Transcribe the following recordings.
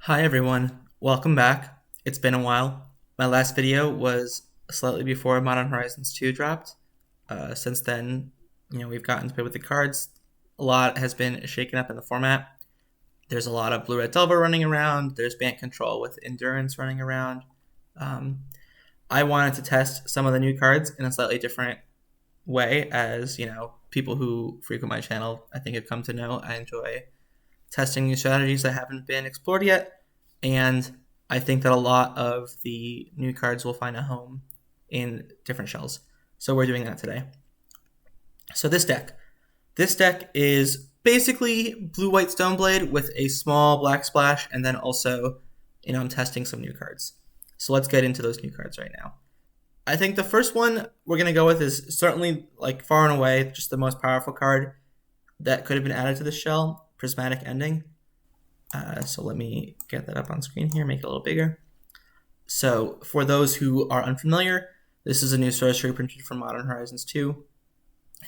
Hi everyone, welcome back. It's been a while. My last video was slightly before Modern Horizons 2 dropped. Since then, we've gotten to play with the cards. A lot has been shaken up in the format. There's a lot of Blue-Red Delver running around. There's Band Control with Endurance running around. I wanted to test some of the new cards in a slightly different way, as people who frequent my channel I think have come to know. I enjoy testing new strategies that haven't been explored yet, and I think that a lot of the new cards will find a home in different shells. So we're doing that today. So this deck is basically blue-white Stoneblade with a small black splash, and then also, I'm testing some new cards. So let's get into those new cards right now. I think the first one we're going to go with is certainly, far and away, just the most powerful card that could have been added to the shell, Prismatic Ending. So let me get that up on screen here, make it a little bigger. So for those who are unfamiliar, this is a new sorcery printed from Modern Horizons 2.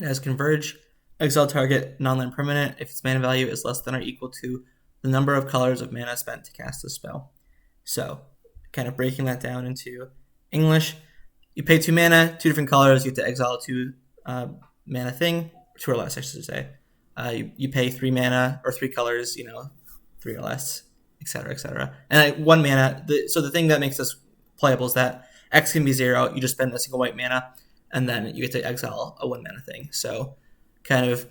It has Converge, exile target non-land permanent if its mana value is less than or equal to the number of colors of mana spent to cast the spell. So kind of breaking that down into English, you pay 2 mana, 2 different colors, you get to exile 2 mana thing, 2 or less I should say. You pay 3 mana or 3 colors, 3 or less, etc., etc. And 1 mana. So the thing that makes this playable is that X can be 0. You just spend a single white mana, and then you get to exile a 1 mana thing. So kind of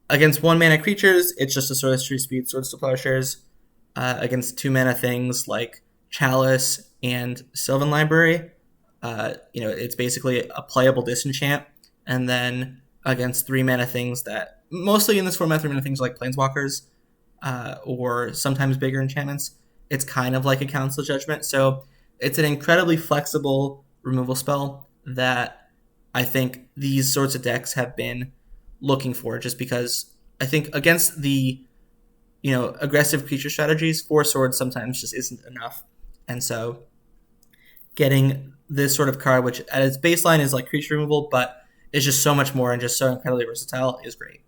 against 1 mana creatures, it's just a sorcery speed Swords to Plowshares. Against 2 mana things like Chalice and Sylvan Library, it's basically a playable disenchant. And then against 3 mana things that mostly in this format, 3 mana things like Planeswalkers or sometimes bigger enchantments, it's kind of like a Council Judgment. So it's an incredibly flexible removal spell that I think these sorts of decks have been looking for, just because I think against the aggressive creature strategies, 4 swords sometimes just isn't enough. And so getting this sort of card, which at its baseline is like creature removal, but is just so much more and just so incredibly versatile, is great.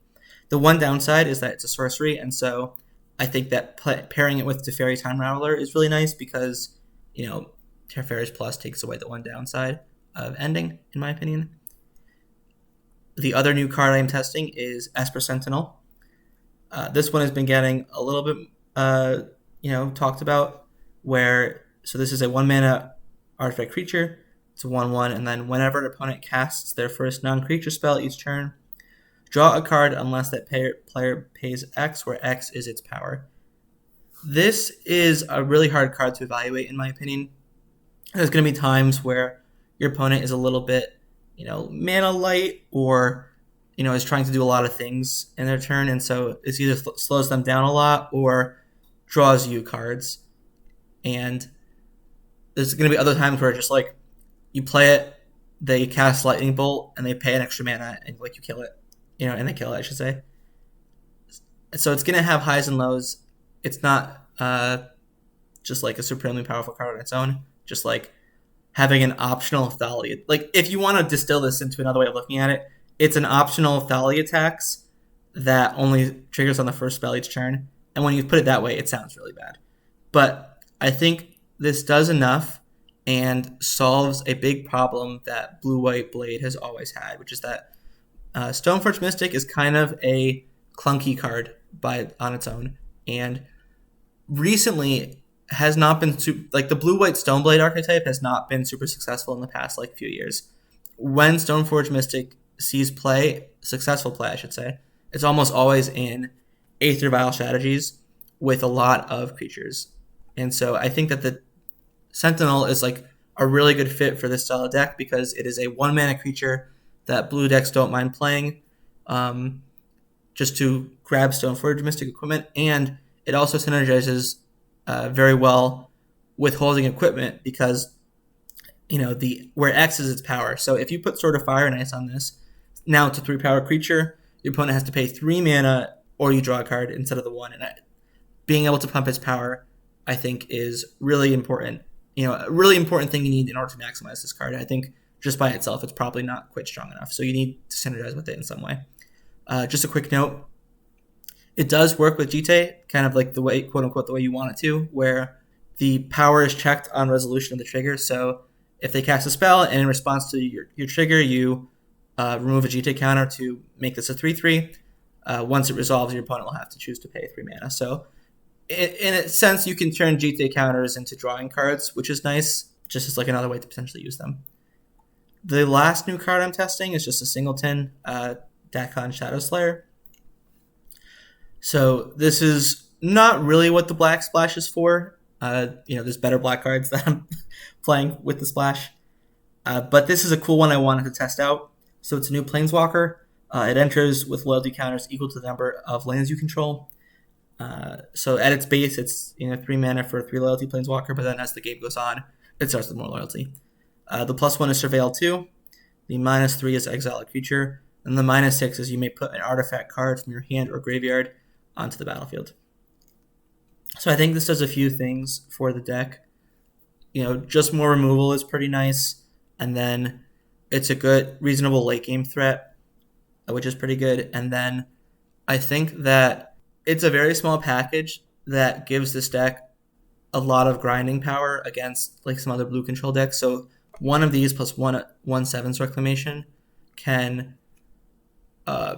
The one downside is that it's a sorcery, and so I think that pairing it with Teferi Time Raveler is really nice because, Teferi's Plus takes away the one downside of Ending, in my opinion. The other new card I am testing is Esper Sentinel. This one has been getting a little bit, talked about, so this is a 1 mana artifact creature. It's a 1/1, and then whenever an opponent casts their first non-creature spell each turn, draw a card unless that player pays X, where X is its power. This is a really hard card to evaluate, in my opinion. There's going to be times where your opponent is a little bit, mana light, or, is trying to do a lot of things in their turn, and so it either slows them down a lot or draws you cards. And there's going to be other times where just you play it, they cast Lightning Bolt, and they pay an extra mana, and you kill it. And they kill it, I should say. So it's going to have highs and lows. It's not just a supremely powerful card on its own. Just having an optional Thalia. If you want to distill this into another way of looking at it, it's an optional Thalia tax that only triggers on the first spell each turn. And when you put it that way, it sounds really bad. But I think this does enough and solves a big problem that Blue-White Blade has always had, which is that Stoneforge Mystic is kind of a clunky card on its own, and recently has not been the blue-white Stoneblade archetype has not been super successful in the past few years. When Stoneforge Mystic sees successful play, I should say, it's almost always in Aether Vial strategies with a lot of creatures. And so I think that the Sentinel is a really good fit for this style of deck because it is a 1 mana creature that blue decks don't mind playing, just to grab Stoneforge Mystic equipment, and it also synergizes very well with holding equipment because where X is its power. So if you put Sword of Fire and Ice on this, now it's a 3-power creature. Your opponent has to pay 3 mana, or you draw a card instead of the 1. And being able to pump its power, I think, is really important. A really important thing you need in order to maximize this card. I think just by itself, it's probably not quite strong enough. So you need to synergize with it in some way. Just a quick note. It does work with Jitte, kind of like the way, quote unquote, the way you want it to, where the power is checked on resolution of the trigger. So if they cast a spell and in response to your trigger, you remove a Jitte counter to make this a 3/3, once it resolves, your opponent will have to choose to pay 3 mana. So in a sense, you can turn Jitte counters into drawing cards, which is nice, just as like another way to potentially use them. The last new card I'm testing is just a singleton, Dakkon Shadow Slayer. So this is not really what the black splash is for. There's better black cards that I'm playing with the splash. But this is a cool one I wanted to test out. So it's a new Planeswalker. It enters with loyalty counters equal to the number of lands you control. So at its base, it's 3 mana for a 3 loyalty Planeswalker, but then as the game goes on, it starts with more loyalty. The +1 is Surveil 2. The -3 is Exile a Creature. And the -6 is you may put an artifact card from your hand or graveyard onto the battlefield. So I think this does a few things for the deck. Just more removal is pretty nice. And then it's a good, reasonable late game threat, which is pretty good. And then I think that it's a very small package that gives this deck a lot of grinding power against like some other blue control decks. So one of these plus 1/7's Reclamation can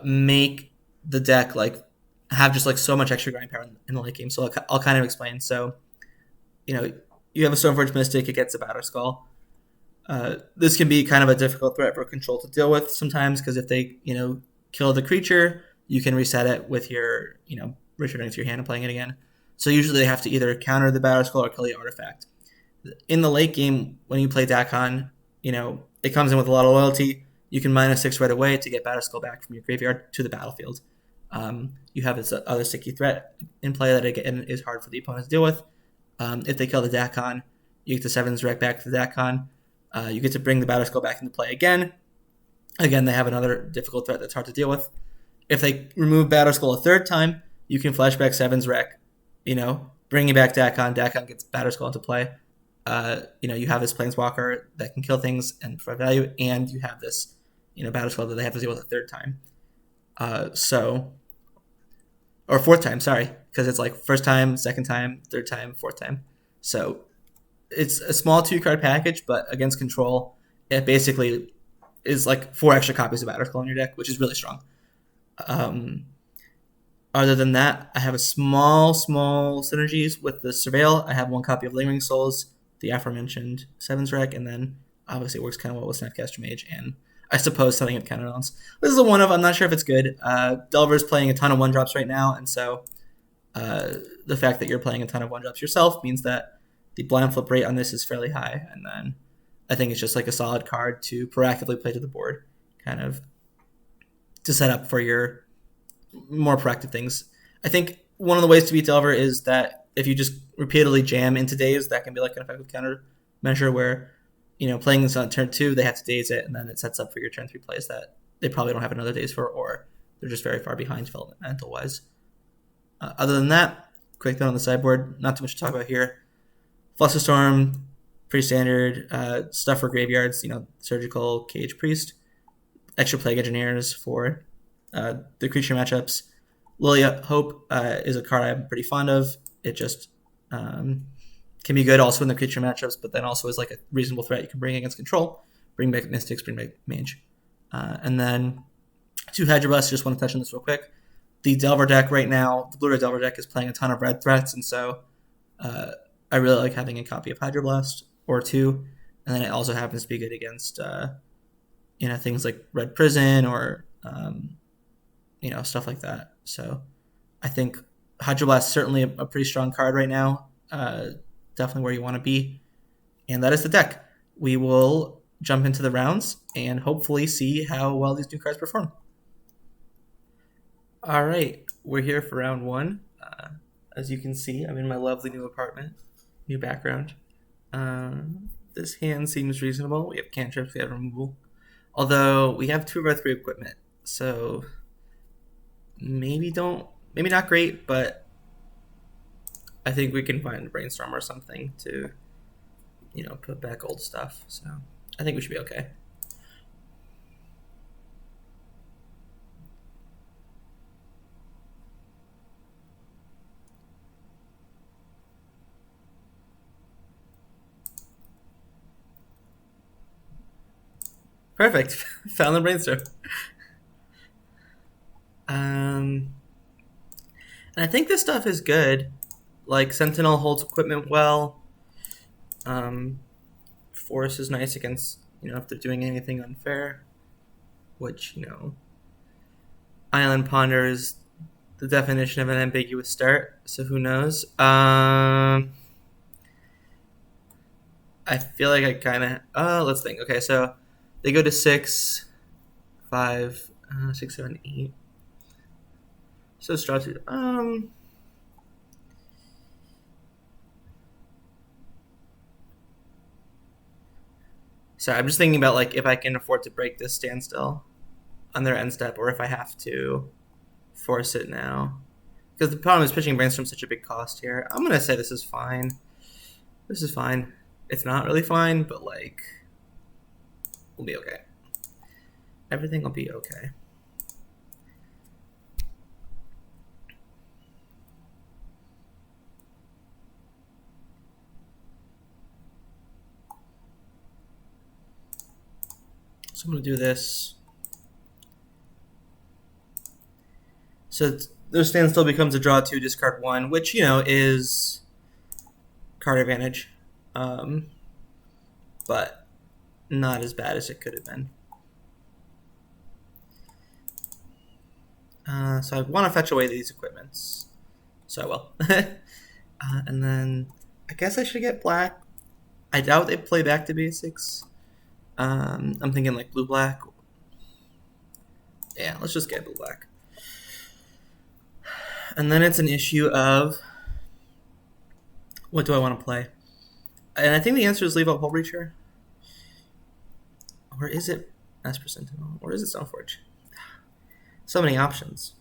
make the deck like have just like so much extra grind power in the late game. So I'll kind of explain. So, you have a Stoneforge Mystic, it gets a Batterskull. This can be kind of a difficult threat for control to deal with sometimes because if they, kill the creature, you can reset it with your, returning to your hand and playing it again. So usually they have to either counter the Batterskull or kill the artifact. In the late game, when you play Dakkon, it comes in with a lot of loyalty. You can -6 right away to get Batterskull back from your graveyard to the battlefield. You have this other sticky threat in play that again is hard for the opponent to deal with. If they kill the Dakkon, you get the 7's Rec back to the Dakkon. You get to bring the Batterskull back into play again. Again, they have another difficult threat that's hard to deal with. If they remove Batterskull a third time, you can flashback 7's Rec, bringing back Dakkon. Dakkon gets Batterskull into play. You have this Planeswalker that can kill things and provide value, and you have this, Batterskull that they have to deal with a third time. Or fourth time, sorry, because it's like first time, second time, third time, fourth time. So it's a small 2-card package, but against control, it basically is like 4 extra copies of Batterskull in your deck, which is really strong. Other than that, I have a small synergies with the Surveil. I have 1 copy of Lingering Souls, the aforementioned 7's Rec, and then obviously it works kind of well with Snapcaster Mage, and I suppose setting up Counterbalance. This is a 1 of, I'm not sure if it's good. Delver's playing a ton of 1-drops right now, and so the fact that you're playing a ton of 1-drops yourself means that the blind flip rate on this is fairly high, and then I think it's just like a solid card to proactively play to the board, kind of to set up for your more proactive things. I think one of the ways to beat Delver is that if you just repeatedly jam into days, that can be like an effective counter measure where, playing this on turn 2, they have to daze it, and then it sets up for your turn 3 plays that they probably don't have another daze for, or they're just very far behind developmental-wise. Other than that, quick note on the sideboard, not too much to talk about here. Flusterstorm, pretty standard stuff for graveyards, Surgical, Cage, Priest. Extra Plague Engineers for the creature matchups. Lilia Hope is a card I'm pretty fond of. It just can be good also in the creature matchups, but then also is like a reasonable threat you can bring against control. Bring back Mystics, bring back Mage. And then 2 Hydroblast, just want to touch on this real quick. The Delver deck right now, the Blue-Red Delver deck is playing a ton of red threats, and so I really like having a copy of Hydroblast or 2, and then it also happens to be good against things like Red Prison or stuff like that. So I think Hydroblast is certainly a pretty strong card right now. Definitely where you want to be. And that is the deck. We will jump into the rounds and hopefully see how well these new cards perform. All right, we're here for round 1. As you can see, I'm in my lovely new apartment, new background. This hand seems reasonable. We have cantrips, we have removal. Although we have 2 of our 3 equipment, so maybe not great, but I think we can find a Brainstorm or something to, put back old stuff. So I think we should be okay. Perfect. Found the Brainstorm. And I think this stuff is good. Like, Sentinel holds equipment well. Force is nice against, if they're doing anything unfair. Which, Island Ponder is the definition of an ambiguous start, so who knows? I feel like I kind of... let's think. Okay, so they go to 6, 5, 6, 7, 8. So straw 2. Sorry, I'm just thinking about like if I can afford to break this standstill on their end step, or if I have to force it now. Because the problem is pitching Brainstorm such a big cost here. I'm gonna say this is fine. This is fine. It's not really fine, but like we'll be okay. Everything will be okay. So I'm going to do this. So their standstill becomes a draw 2, discard 1, which, is card advantage. But not as bad as it could have been. So I want to fetch away these equipments. So I will. And then I guess I should get black. I doubt they play back to basics. I'm thinking like blue-black. Yeah, let's just get blue-black. And then it's an issue of what do I want to play? And I think the answer is leave out Hullbreacher. Or is it Esper Sentinel? Or is it Stoneforge? So many options.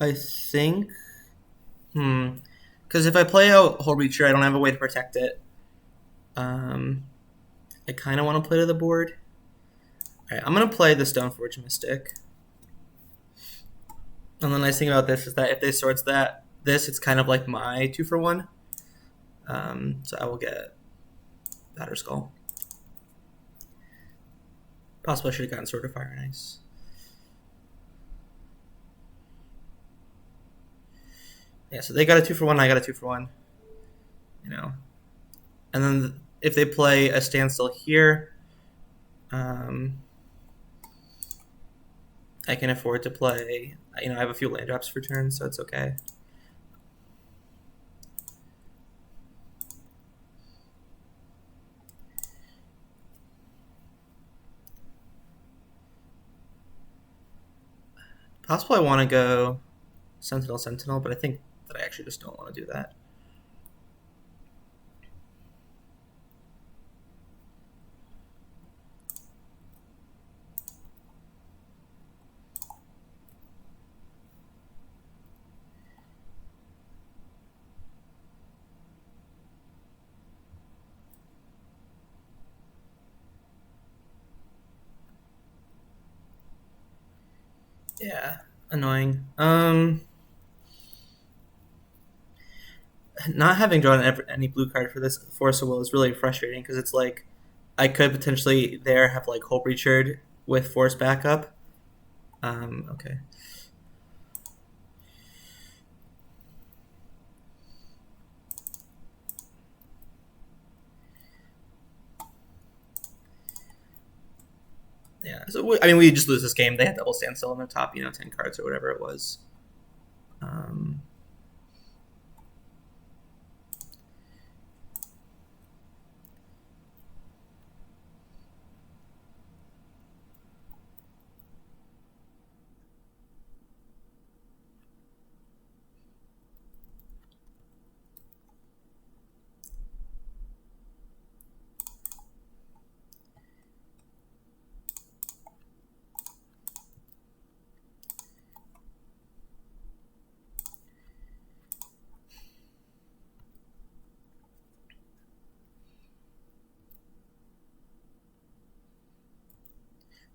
I think... Because if I play out Hullbreacher, I don't have a way to protect it. I kind of want to play to the board. Alright, I'm going to play the Stoneforge Mystic. And the nice thing about this is that if they swords this, it's kind of like my 2-for-1. So I will get Batterskull. Possibly I should have gotten Sword of Fire and Ice. Yeah, so they got a 2-for-1, I got a 2-for-1. And then if they play a standstill here, I can afford to play. I have a few land drops for turn, so it's okay. Possibly I want to go Sentinel, but I think that I actually just don't want to do that. Yeah, annoying. Not having drawn any blue card for this Force of Will is really frustrating because it's like I could potentially have like Hullbreacher with Force backup. Okay. Yeah, so we just lose this game. They had double standstill in the top, 10 cards or whatever it was.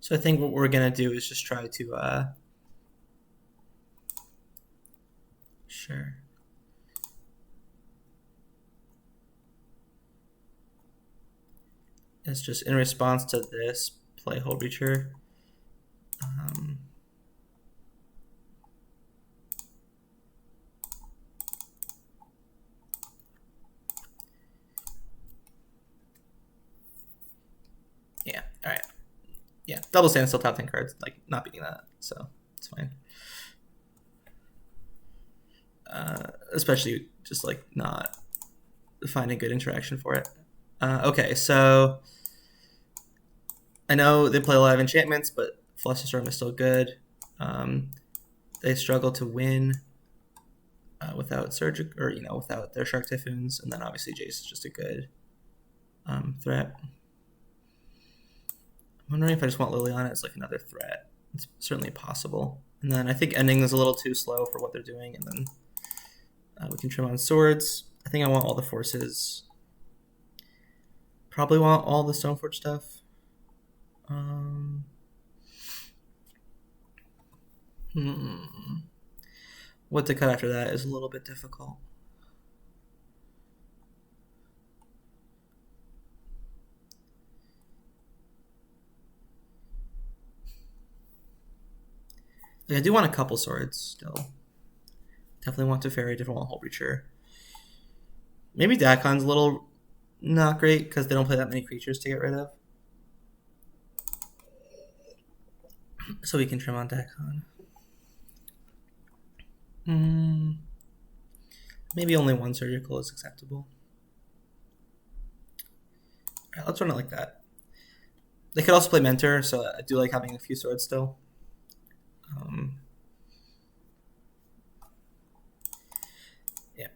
So I think what we're gonna do is just try to is just in response to this, play Hullbreacher. Yeah, all right. Yeah, double standstill, top 10 cards, like not beating that, so it's fine. Especially just like not finding good interaction for it. Okay, so I know they play a lot of enchantments, but Flusterstorm is still good. They struggle to win without Surgic, or without their Shark Typhoons, and then obviously Jace is just a good threat. I'm wondering if I just want Liliana as like another threat. It's certainly possible. And then I think Ending is a little too slow for what they're doing, and then we can trim on swords. I think I want all the forces. Probably want all the Stoneforge stuff. What to cut after that is a little bit difficult. Like, I do want a couple swords still. Definitely want Teferi, definitely want Hullbreacher. Maybe Dakkon's a little not great because they don't play that many creatures to get rid of. So we can trim on Dakkon. Maybe only one surgical is acceptable. Alright, let's run it like that. They could also play Mentor, so I do like having a few swords still. Yeah.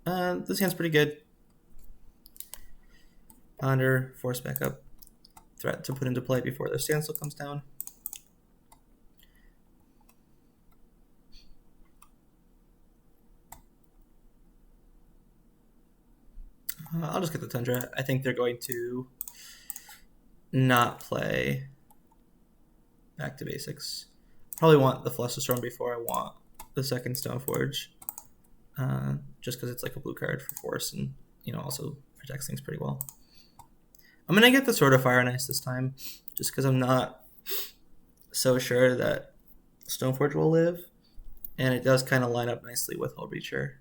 Alright. This hand's pretty good. Ponder, force back up. Threat to put into play before their standstill comes down. I'll just get the Tundra. I think they're going to not play back to basics. Probably want the Flusterstorm before I want the second Stoneforge. Just because it's like a blue card for force and, also protects things pretty well. I'm going to get the Sword of Fire and Ice this time, just because I'm not so sure that Stoneforge will live. And it does kind of line up nicely with Hullbreacher.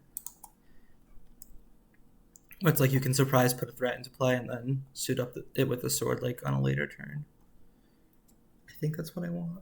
It's like you can surprise put a threat into play and then suit up it with the sword like on a later turn. I think that's what I want.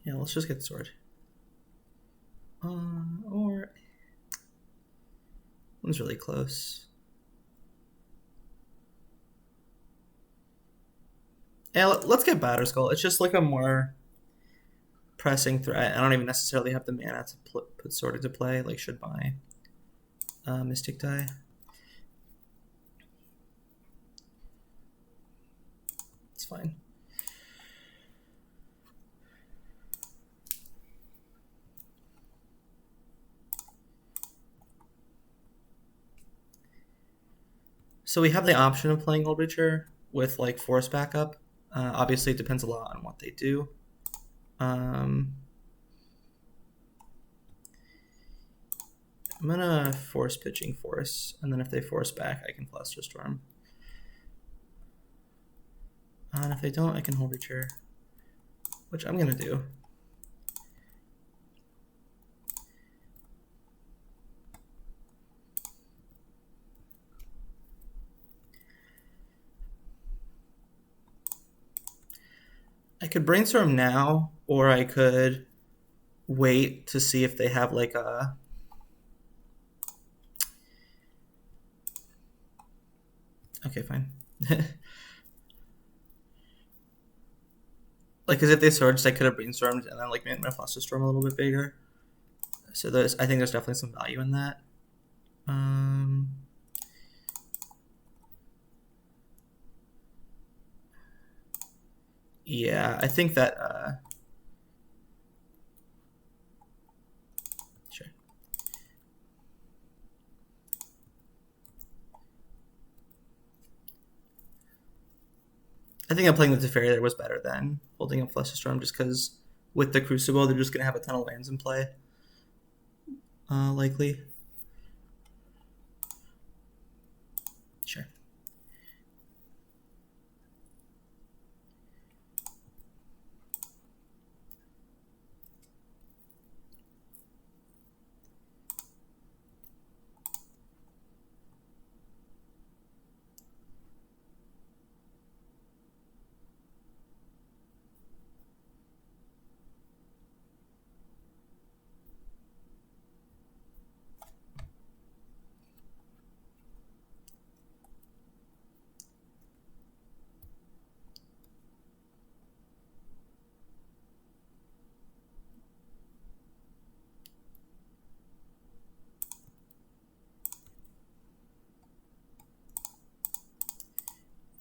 Yeah, let's just get sword. Or one's really close. Yeah, let's get Batterskull. It's just like a more pressing threat. I don't even necessarily have the mana to put sword into play. Like, should buy Mystic die. It's fine. So we have the option of playing Hullbreacher with like force backup. Obviously, it depends a lot on what they do. I'm gonna force pitching force, and then if they force back, I can Flusterstorm. And if they don't, I can Hullbreacher, which I'm gonna do. I could Brainstorm now, or I could wait to see if they have like a... Okay, fine. Like, because if they surged, I could have Brainstormed and then like made my Flusterstorm a little bit bigger. So I think there's definitely some value in that. Yeah, I think that sure. I think I'm playing the Teferi there was better than holding up Flusterstorm, just because with the Crucible they're just gonna have a ton of lands in play. Likely. Sure.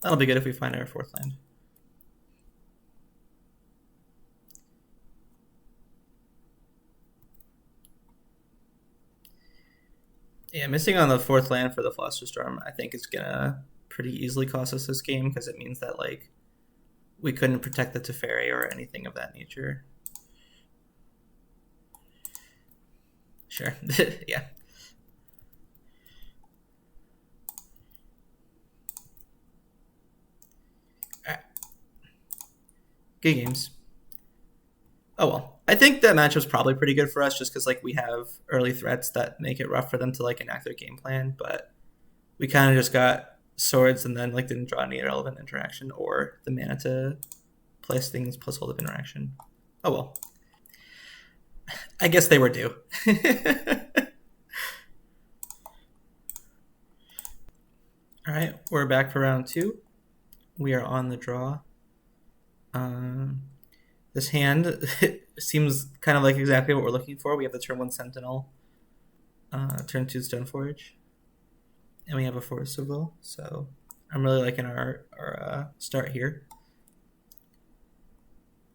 That'll be good if we find our fourth land. Yeah, missing on the fourth land for the Flusterstorm, I think is gonna pretty easily cost us this game, because it means that like we couldn't protect the Teferi or anything of that nature. Sure. Yeah. All right. Good games. Oh well. I think that match was probably pretty good for us, just because like we have early threats that make it rough for them to like enact their game plan, but we kind of just got swords and then like didn't draw any relevant interaction or the mana to place things plus hold of interaction. Oh well. I guess they were due. All right, we're back for round 2. We are on the draw. This hand seems kind of like exactly what we're looking for. We have the turn 1 Sentinel, turn 2 Stoneforge, and we have a Force of Will. So I'm really liking our start here.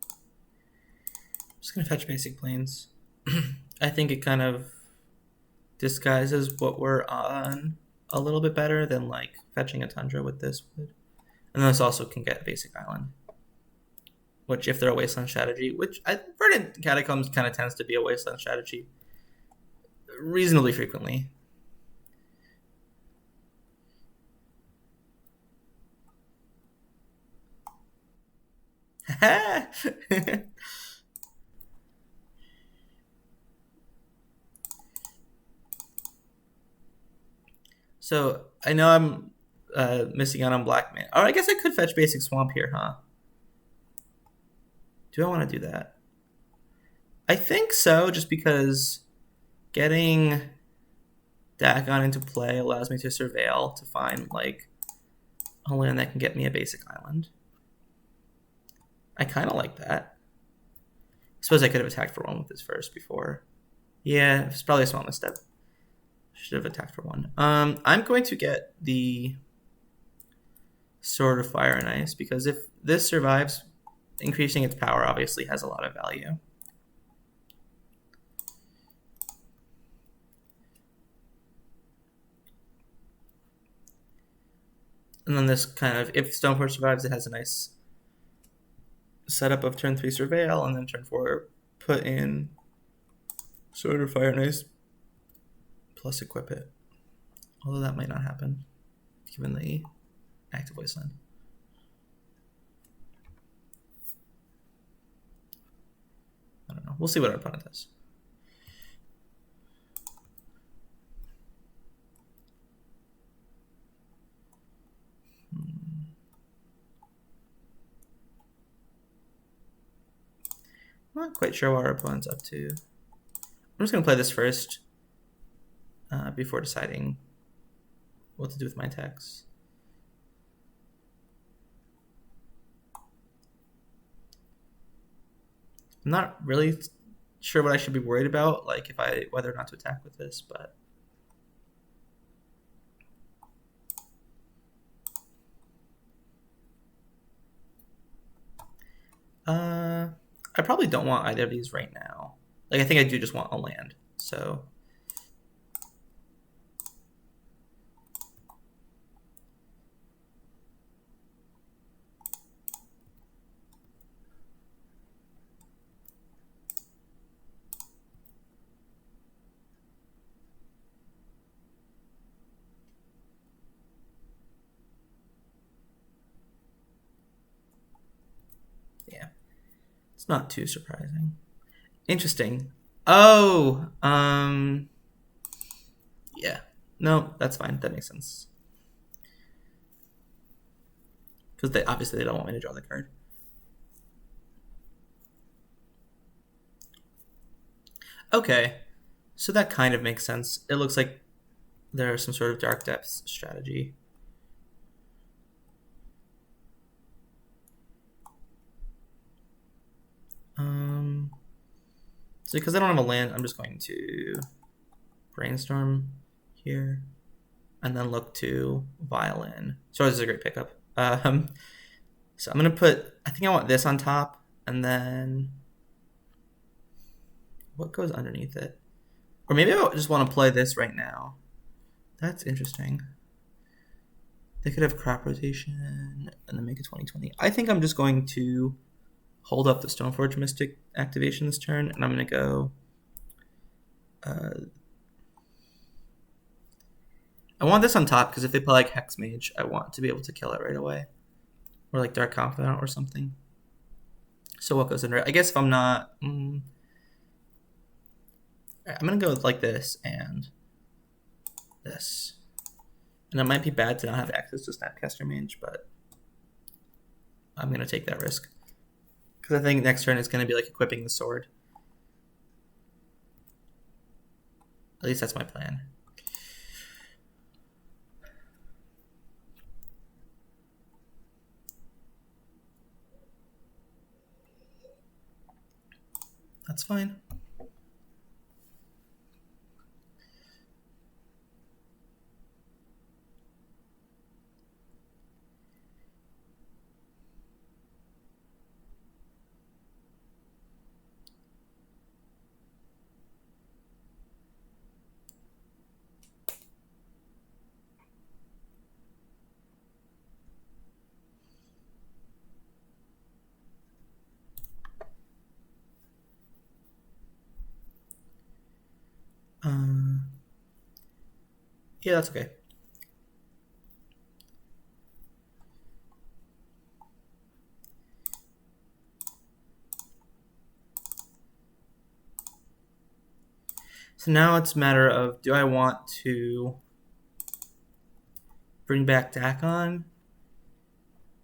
I'm just gonna fetch basic planes. I think it kind of disguises what we're on a little bit better than like fetching a Tundra with this would. And this also can get basic island, which if they're a wasteland strategy, which Verdant Catacombs kind of tends to be a wasteland strategy reasonably frequently. So I know I'm missing out on black man. Oh, I guess I could fetch basic swamp here, huh? Do I want to do that? I think so, just because getting Dakkon into play allows me to surveil to find like a land that can get me a basic island. I kind of like that. I suppose I could have attacked for 1 with this first before. Yeah, it's probably a small misstep. Should have attacked for 1. I'm going to get the Sword of Fire and Ice, because if this survives, increasing its power obviously has a lot of value. And then this kind of, if Stoneforge survives, it has a nice setup of turn 3 Surveil, and then turn 4 put in Sword of Fire and Ice plus equip it. Although that might not happen, given the active wasteland. I don't know. We'll see what our opponent does. I'm not quite sure what our opponent's up to. I'm just going to play this first before deciding what to do with my attacks. I'm not really sure what I should be worried about, like if whether or not to attack with this, but I probably don't want either of these right now. Like, I think I do just want a land. So yeah, it's not too surprising. Interesting. Oh, yeah. No, that's fine. That makes sense. Because they obviously they don't want me to draw the card. Okay, so that kind of makes sense. It looks like there's some sort of dark depths strategy. So because I don't have a land, I'm just going to Brainstorm here, and then look to Violin. So this is a great pickup. So I'm gonna put. I think I want this on top, and then what goes underneath it? Or maybe I just want to play this right now. That's interesting. They could have crop rotation and then make a 20/20. I think I'm just going to hold up the Stoneforge Mystic activation this turn, and I'm going to go. I want this on top because if they play like Hex Mage, I want to be able to kill it right away. Or like Dark Confidant or something. So what goes under it? I guess if I'm not. I'm going to go with like this and this. And it might be bad to not have access to Snapcaster Mage, but I'm going to take that risk. Because I think next turn is going to be like equipping the sword. At least that's my plan. That's fine. Yeah, that's okay. So now it's a matter of, do I want to bring back Dakkon,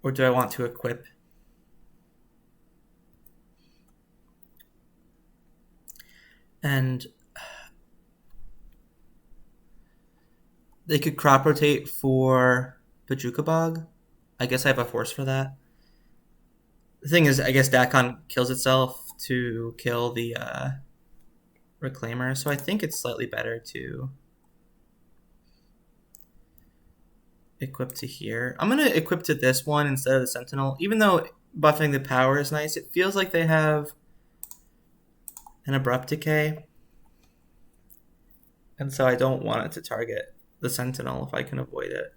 or do I want to equip? And they could crop rotate for Pajuka Bog. I guess I have a force for that. The thing is, I guess Dakkon kills itself to kill the Reclaimer, so I think it's slightly better to equip to here. I'm going to equip to this one instead of the Sentinel. Even though buffing the power is nice, it feels like they have an Abrupt Decay. And so I don't want it to target the Sentinel if I can avoid it.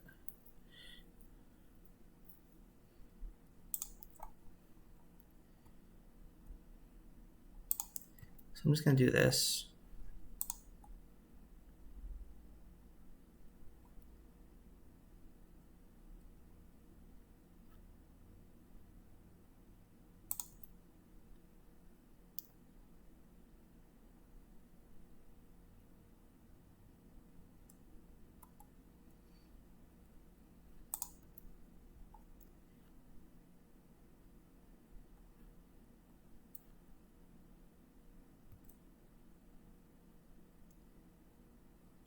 So I'm just going to do this.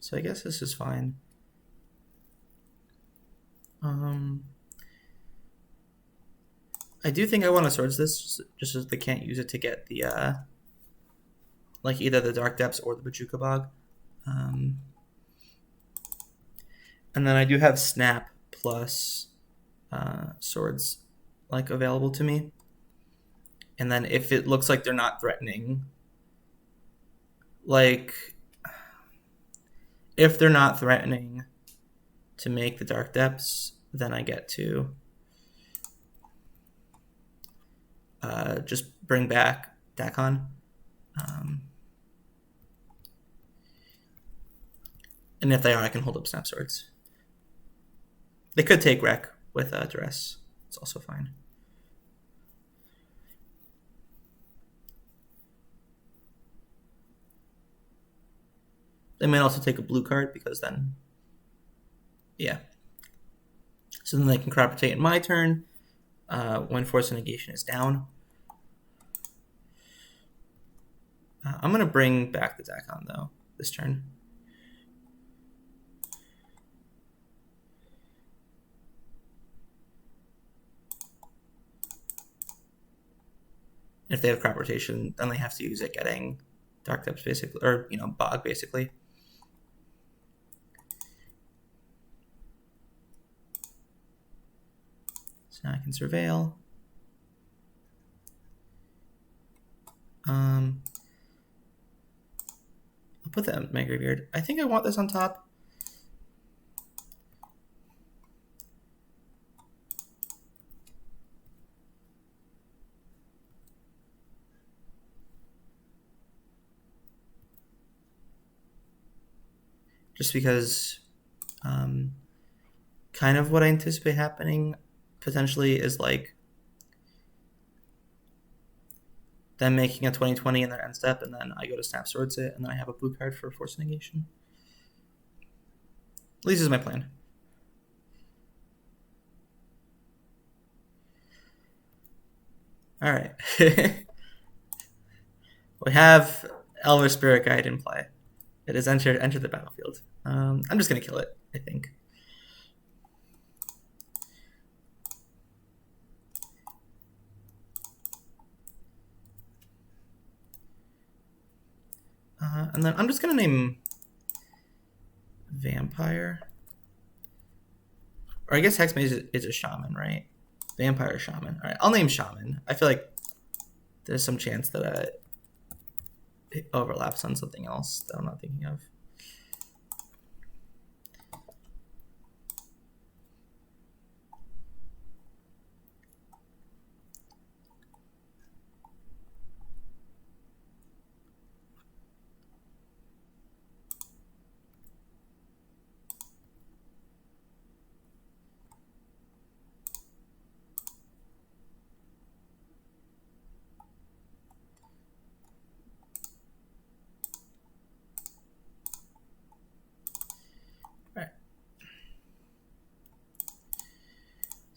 So I guess this is fine. I do think I want to Swords this, just so they can't use it to get the, like either the Dark Depths or the Pajuka Bog. And then I do have Snap plus Swords like available to me. And then if it looks like they're not threatening, like if they're not threatening to make the Dark Depths, then I get to just bring back Dakkon. And if they are, I can hold up Snap Swords. They could take Wreck with Duress. It's also fine. They might also take a blue card because then, yeah. So then they can crop rotate in my turn when Force of Negation is down. I'm going to bring back the Dakkon, though, this turn. If they have crop rotation, then they have to use it getting Dark Depths, basically, or, Bog, basically. So now I can Surveil. I'll put that in my graveyard. I think I want this on top. Just because kind of what I anticipate happening potentially is like them making a 20/20 in their end step, and then I go to Snap Swords it, and then I have a blue card for Force of Negation. At least this is my plan. All right. We have Elder Spirit Guide in play. It has entered the battlefield. I'm just going to kill it, I think. And then I'm just going to name Vampire. Or I guess Hexmage is a Shaman, right? Vampire Shaman. All right, I'll name Shaman. I feel like there's some chance that it overlaps on something else that I'm not thinking of.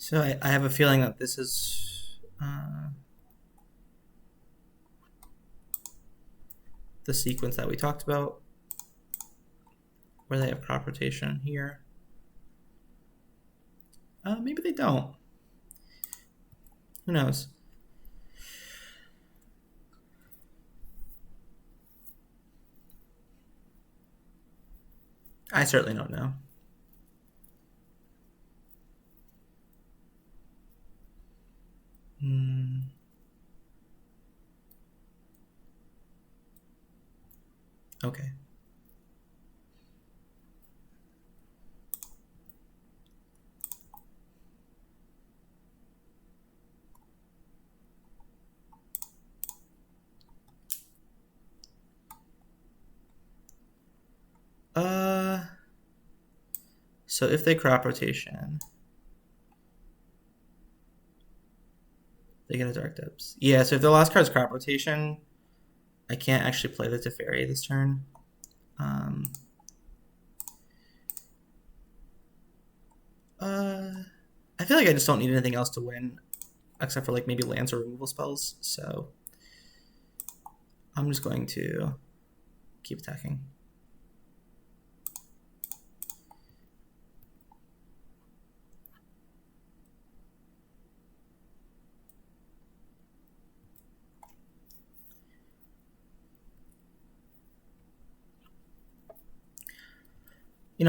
So I have a feeling that this is the sequence that we talked about, where they have crop rotation here. Maybe they don't. Who knows? I certainly don't know. Okay. So if they crop rotation, they get a Dark Depths. Yeah, so if the last card's crop rotation, I can't actually play the Teferi this turn. I feel like I just don't need anything else to win, except for like maybe lands or removal spells. So I'm just going to keep attacking.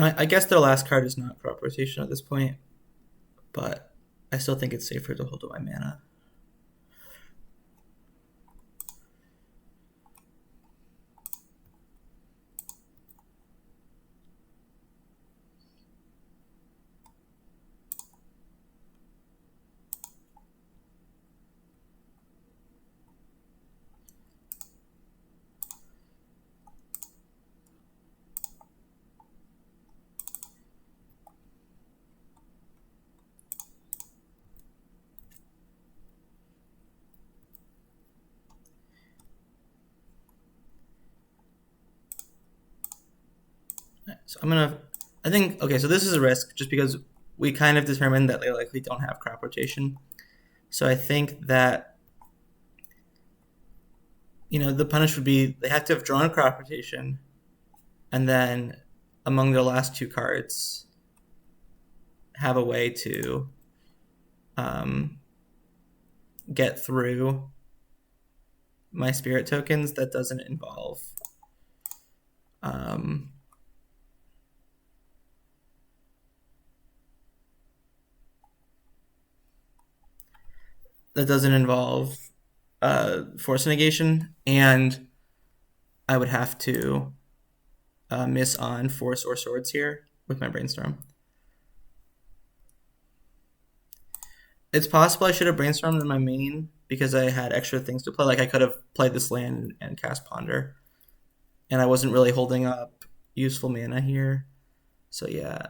I guess their last card is not crop rotation at this point, but I still think it's safer to hold up my mana. So I'm gonna, I think, okay, so this is a risk just because we kind of determined that they likely don't have crop rotation. So I think that, the punish would be they have to have drawn a crop rotation, and then among their last 2 cards, have a way to get through my spirit tokens that doesn't involve Force of Negation, and I would have to miss on Force or Swords here with my Brainstorm. It's possible I should have Brainstormed in my main because I had extra things to play. Like I could have played this land and cast Ponder, and I wasn't really holding up useful mana here. So yeah.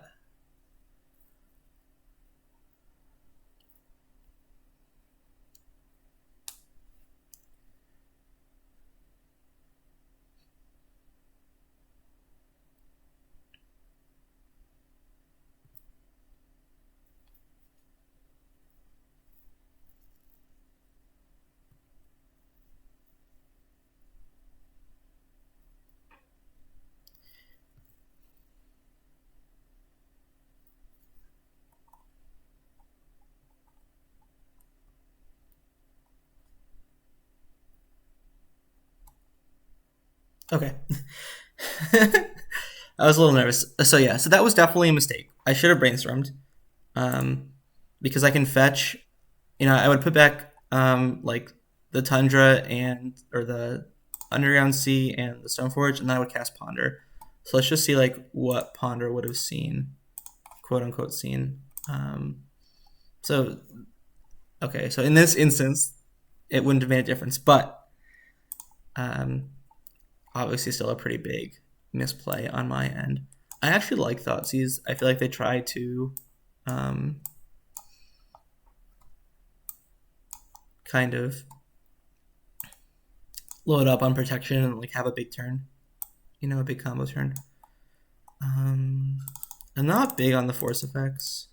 Okay. I was a little nervous. So yeah, so that was definitely a mistake. I should have Brainstormed. Because I can fetch, I would put back like the Tundra or the Underground Sea and the Stoneforge, and then I would cast Ponder. So let's just see like what Ponder would have seen, quote unquote seen. So okay, so in this instance, it wouldn't have made a difference, but obviously still a pretty big misplay on my end. I actually like Thoughtseize. I feel like they try to kind of load up on protection and like have a big turn, a big combo turn. I'm not big on the force effects.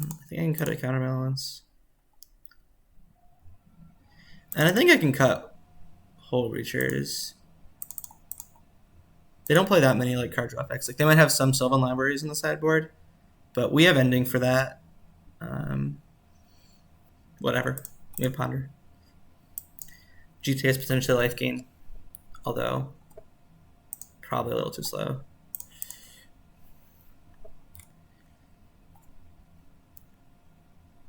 I think I can cut a Counterbalance. And I think I can cut Hullbreachers. They don't play that many like card draw effects. Like they might have some Sylvan libraries in the sideboard, but we have Ending for that. Whatever. We have Ponder. Jitte is potentially life gain, although probably a little too slow.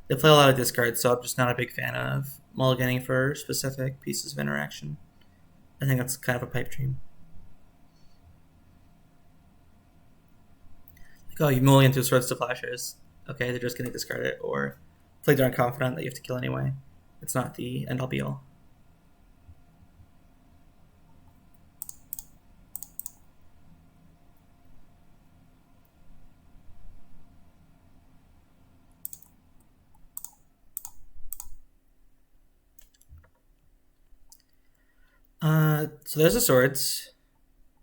They play a lot of discards, so I'm just not a big fan of mulliganing for specific pieces of interaction. I think that's kind of a pipe dream. Like, oh, you mulligan 2 swords to Plowshares. Okay, they're just going to discard it, or play darn confident that you have to kill anyway. It's not the end all be all. So there's the swords.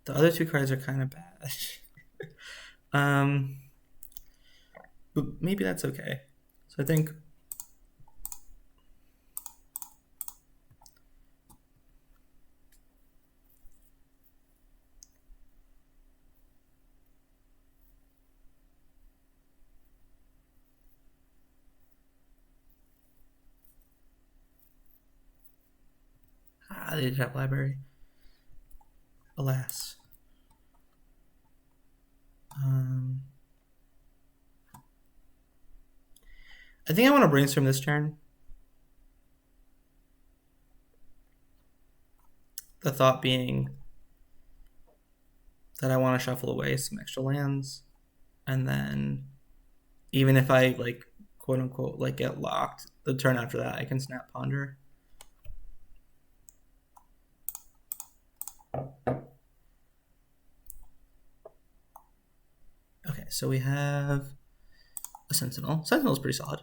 The other 2 cards are kind of bad. But maybe that's okay. So I think they did have library. Alas. I think I want to Brainstorm this turn. The thought being that I want to shuffle away some extra lands, and then even if I like quote unquote like get locked, the turn after that I can snap Ponder. Okay, so we have a Sentinel. Sentinel's pretty solid.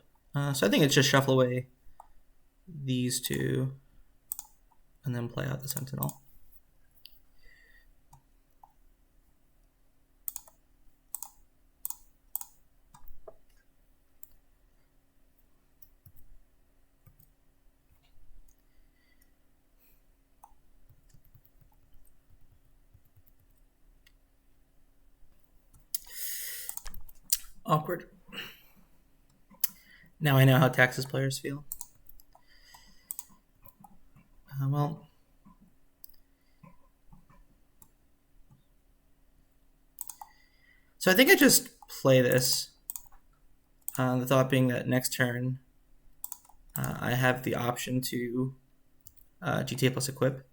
So I think it's just shuffle away these 2 and then play out the Sentinel. Awkward. Now I know how Texas players feel. Well, so I think I just play this. The thought being that next turn I have the option to GTA plus equip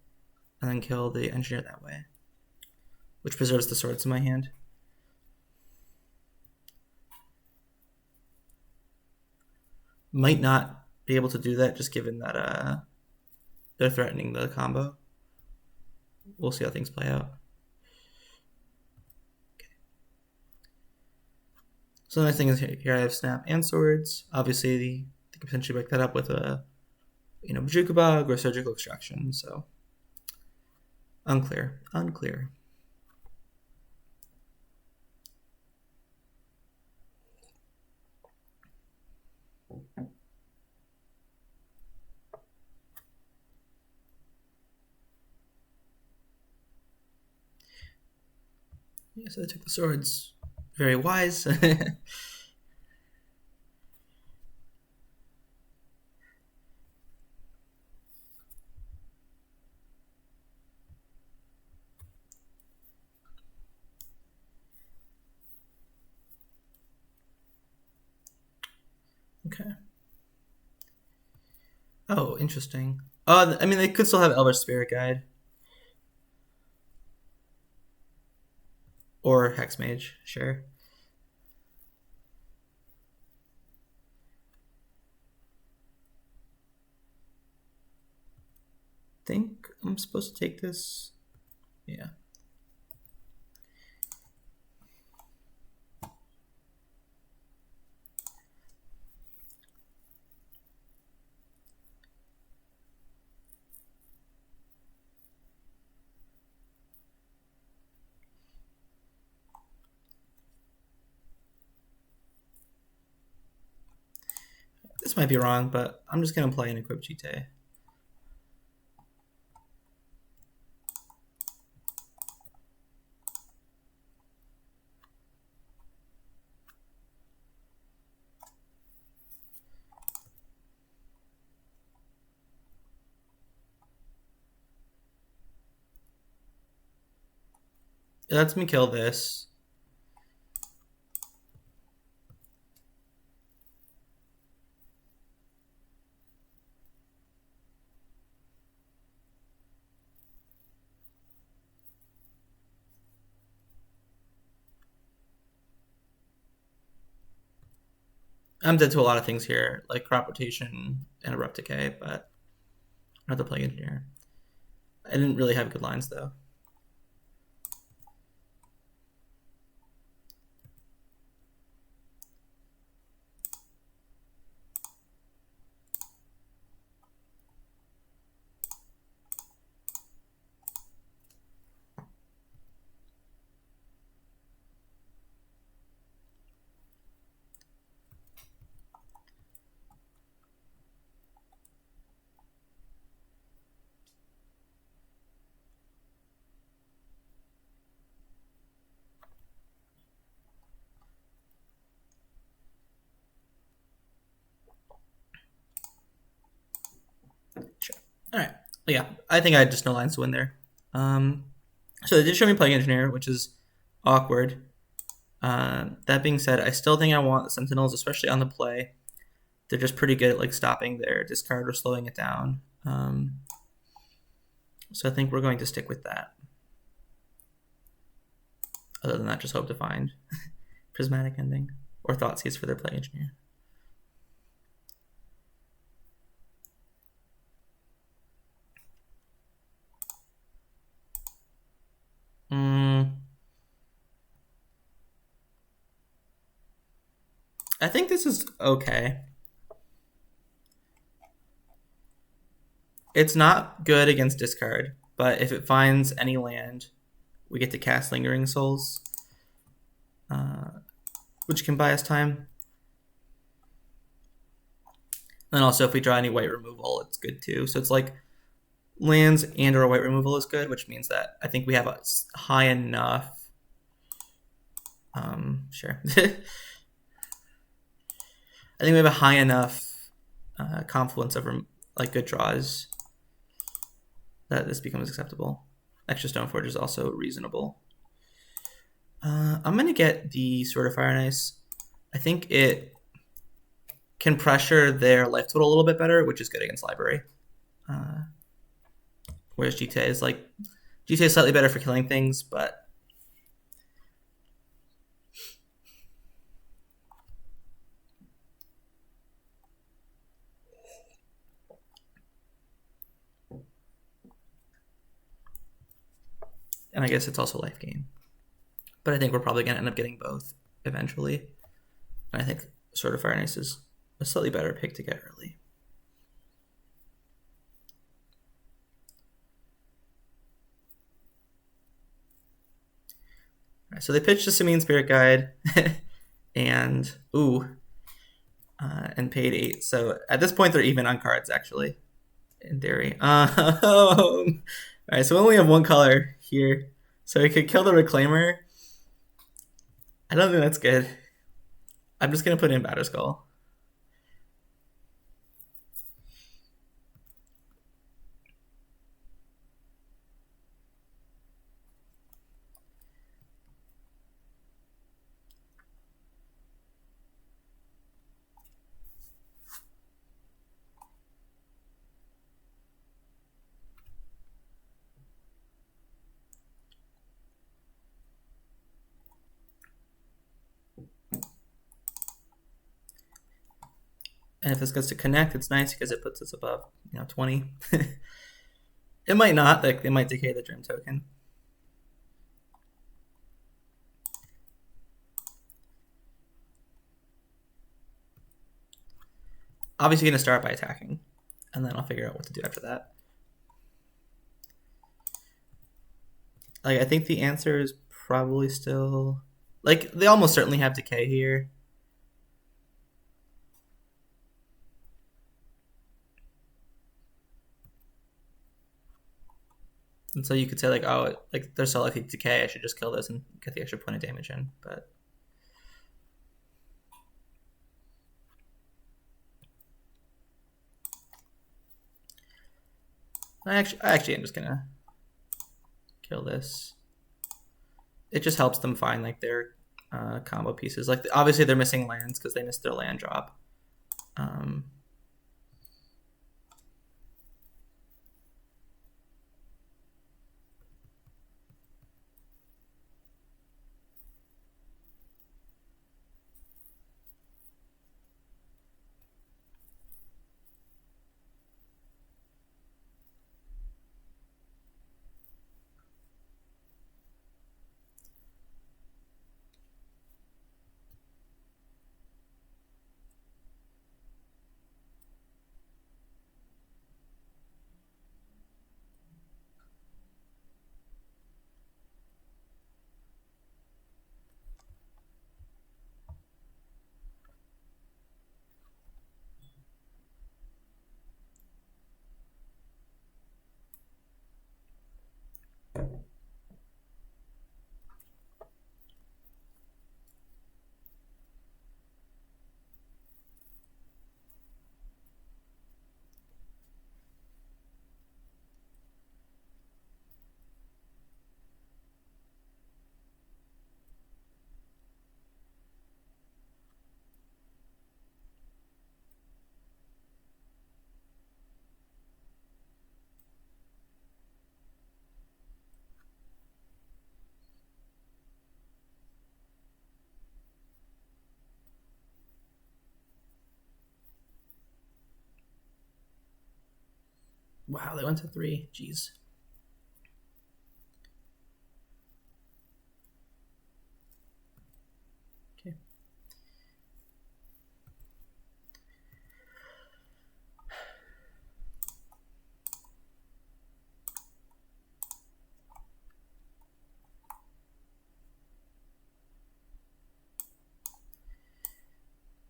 and then kill the engineer that way, which preserves the swords in my hand. Might not be able to do that just given that they're threatening the combo. We'll see how things play out. Okay. So the nice thing is here I have snap and swords. Obviously, they can potentially break that up with a Bajuka Bug or surgical extraction. So unclear. Yeah, so they took the swords. Very wise. Okay. Oh, interesting. I mean, they could still have Elvish Spirit Guide. Or Hex Mage, sure. Think I'm supposed to take this. Yeah. This might be wrong, but I'm just going to play an equip Jitte. It lets me kill this. I'm dead to a lot of things here, like crop rotation and abrupt decay, but I have to play engineer. I didn't really have good lines though. Sure. All right. Yeah, I think I had just no lines to win there. So they did show me playing engineer, which is awkward. That being said, I still think I want the Sentinels, especially on the play. They're just pretty good at like stopping their discard or slowing it down. So I think we're going to stick with that. Other than that, just hope to find Prismatic Ending or Thoughtseize for their play engineer. I think this is okay. It's not good against discard, but if it finds any land, we get to cast Lingering Souls, which can buy us time. And also, if we draw any white removal, it's good too. So it's like lands and or white removal is good, which means that I think we have a high enough. Sure. I think we have a high enough confluence of like good draws that this becomes acceptable. Extra Stoneforge is also reasonable. I'm gonna get the Sword of Fire and Ice. I think it can pressure their life total a little bit better, which is good against Library. Whereas Jitte is slightly better for killing things, but and I guess it's also life gain. But I think we're probably going to end up getting both eventually. And I think Sword of Fire and Ice is a slightly better pick to get early. All right, so they pitched a Sevinne Spirit Guide and paid 8. So at this point, they're even on cards, actually, in theory. All right, so we only have one color here. So we could kill the Reclaimer. I don't think that's good. I'm just going to put in Batterskull. And if this gets to connect, it's nice because it puts us above, 20. It might not. Like, they might decay the Dream token. Obviously going to start by attacking, and then I'll figure out what to do after that. Like, I think the answer is probably still... Like, they almost certainly have decay here. And so you could say, like, oh, like, they're so likely to decay, I should just kill this and get the extra point of damage in. But I actually am just gonna kill this. It just helps them find, like, their combo pieces. Like, obviously they're missing lands because they missed their land drop. Wow, they went to 3. Jeez. Okay.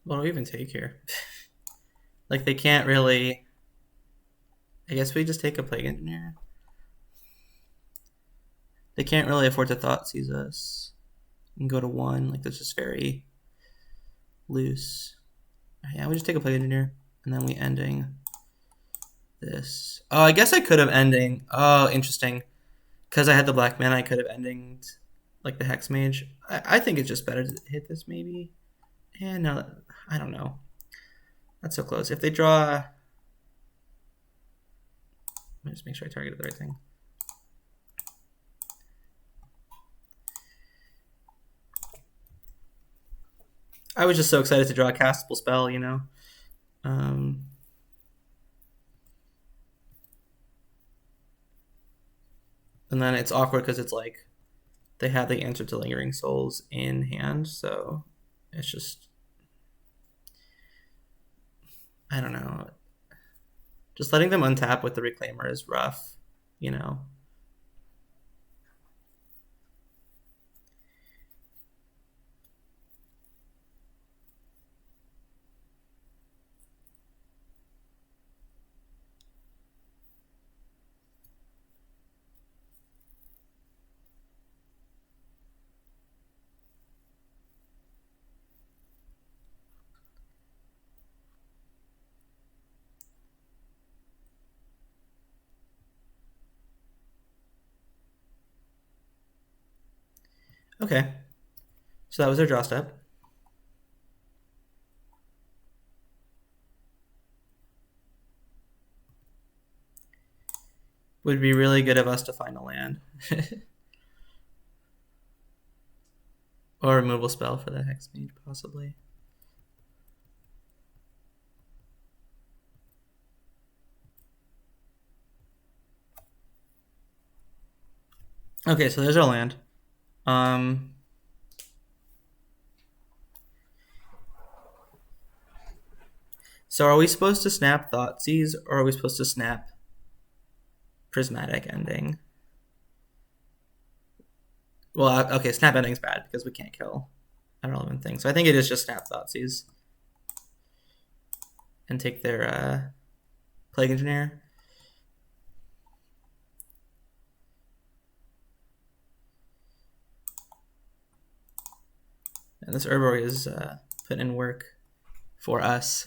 What do we even take here? Like, they can't really... I guess we just take a Plague Engineer. They can't really afford to Thoughtseize us and go to 1. Like, that's just very loose. Yeah, we just take a Plague Engineer, and then we ending this. Oh, I guess I could have ending. Oh, interesting. Because I had the black mana, I could have ending like the Hex Mage. I think it's just better to hit this maybe. And no, I don't know. That's so close. If they draw, let me just make sure I targeted the right thing. I was just so excited to draw a castable spell, you know. And then it's awkward because it's like they have the answer to Lingering Souls in hand, so it's just, I don't know. Just letting them untap with the Reclaimer is rough, you know. Okay, so that was our draw step. Would be really good of us to find a land. Or a removal spell for the Hex Mage, possibly. Okay, so there's our land. So are we supposed to snap Thoughtseize, or are we supposed to snap Prismatic Ending? Well, okay, snap Ending's bad because we can't kill irrelevant things. So I think it is just snap Thoughtseize and take their Plague Engineer. And this Herbory is putting in work for us.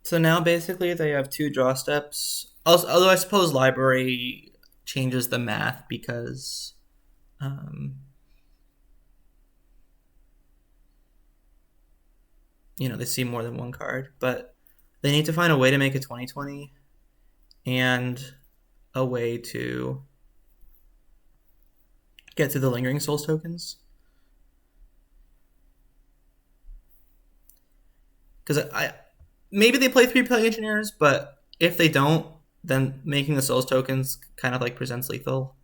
So now basically they have two draw steps. Although I suppose library changes the math because you know, they see more than one card, but they need to find a way to make a 20/20 and a way to get to the Lingering Souls tokens. Because maybe they play 3 Plague Engineers, but if they don't, then making the Souls tokens kind of like presents lethal.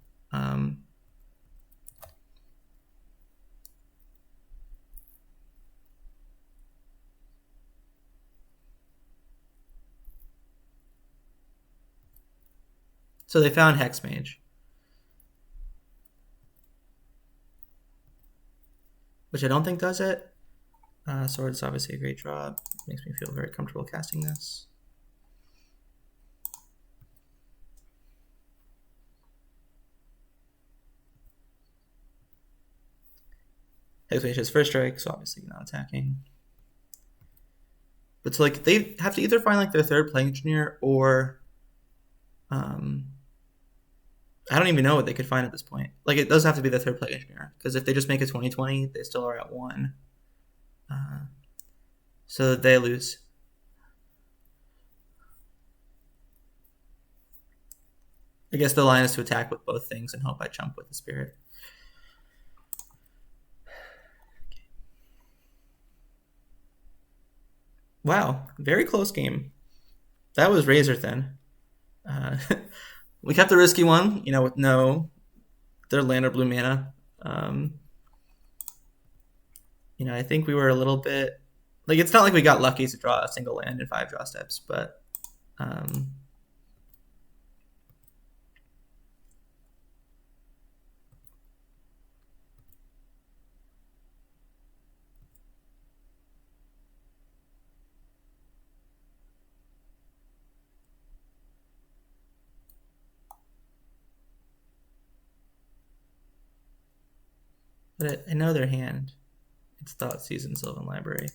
So they found Hex Mage, which I don't think does it. Sword is obviously a great draw. Makes me feel very comfortable casting this. Hex Mage has first strike, so obviously not attacking. But so like they have to either find like their third Plague Engineer or I don't even know what they could find at this point. Like it does have to be the third Plague Engineer because if they just make a 20/20, they still are at 1. So they lose. I guess the line is to attack with both things and hope I jump with the Spirit. Wow, very close game. That was razor thin. We kept the risky one, you know, with their land or blue mana. You know, I think we were a little bit like it's not like we got lucky to draw a single land in 5 draw steps, but But I know their hand. It's Thoughtseize and Sylvan Library.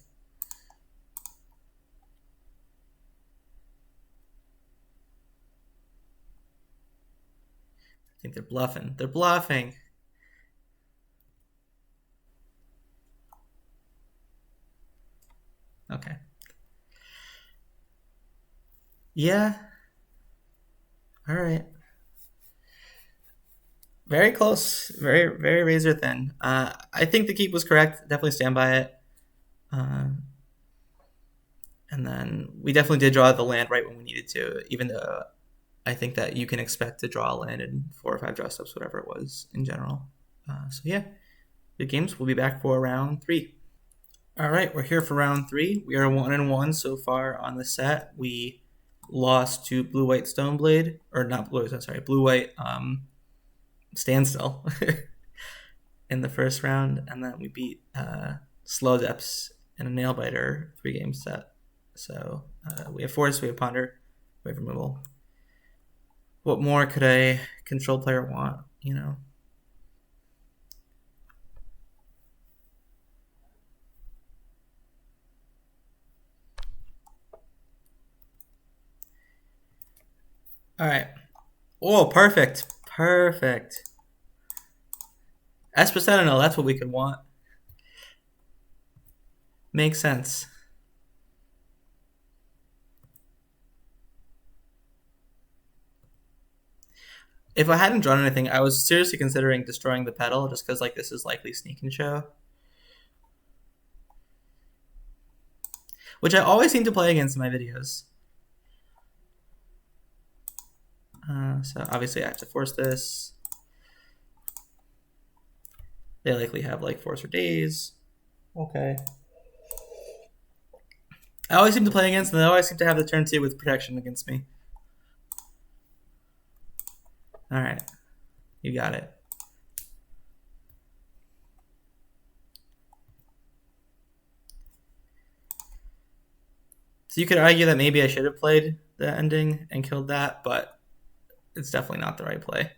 I think they're bluffing. They're bluffing. Okay. Yeah. All right. Very close. Very, very razor thin. I think the keep was correct. Definitely stand by it. And then we definitely did draw the land right when we needed to, even though I think that you can expect to draw a land in 4 or 5 draw steps, whatever it was in general. So yeah, good games. We'll be back for round 3. All right, we're here for round 3. We are 1-1 so far on the set. We lost to blue-white Stoneblade, or not blue, sorry, blue-white Standstill in the first round, and then we beat Slow Depths in a Nailbiter 3-game set. So we have Force, we have Ponder, we have Removal. What more could a control player want, you know? All right. Oh, perfect. Perfect. Esper Sentinel, that's what we could want. Makes sense. If I hadn't drawn anything, I was seriously considering destroying the pedal just because like this is likely Sneak and Show. Which I always seem to play against in my videos. So obviously I have to force this. They likely have like Force for Days. Okay. I always seem to play against them. They always seem to have the turn 2 with protection against me. All right. You got it. So you could argue that maybe I should have played the ending and killed that, but it's definitely not the right play.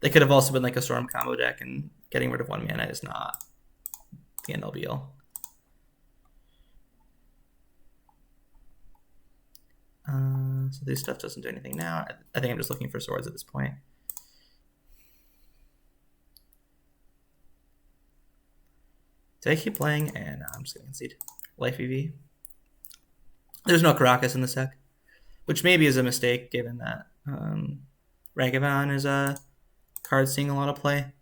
They could have also been like a Storm combo deck, and getting rid of 1 mana is not the end all be all. So this stuff doesn't do anything now. I think I'm just looking for swords at this point. Do I keep playing? And I'm just going to concede. Life EV. There's no Caracas in this deck, which maybe is a mistake given that Ragavan is a card seeing a lot of play.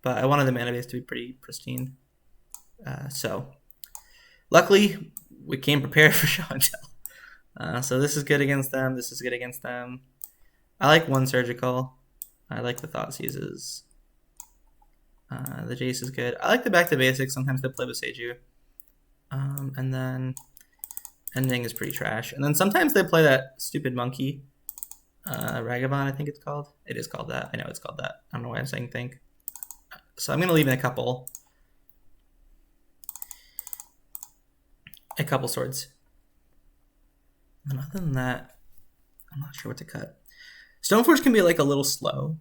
But I wanted the mana base to be pretty pristine. So luckily, we came prepared for show and tell. So this is good against them. This is good against them. I like 1 Surgical. I like the Thoughtseizes. The Jace is good. I like the back to basics. Sometimes they play with Seiju. And then Ending is pretty trash. And then sometimes they play that stupid monkey. Ragavan, I think it's called. It is called that. I know it's called that. I don't know why I'm saying think. So I'm going to leave in a couple swords. And other than that, I'm not sure what to cut. Stoneforge can be like a little slow.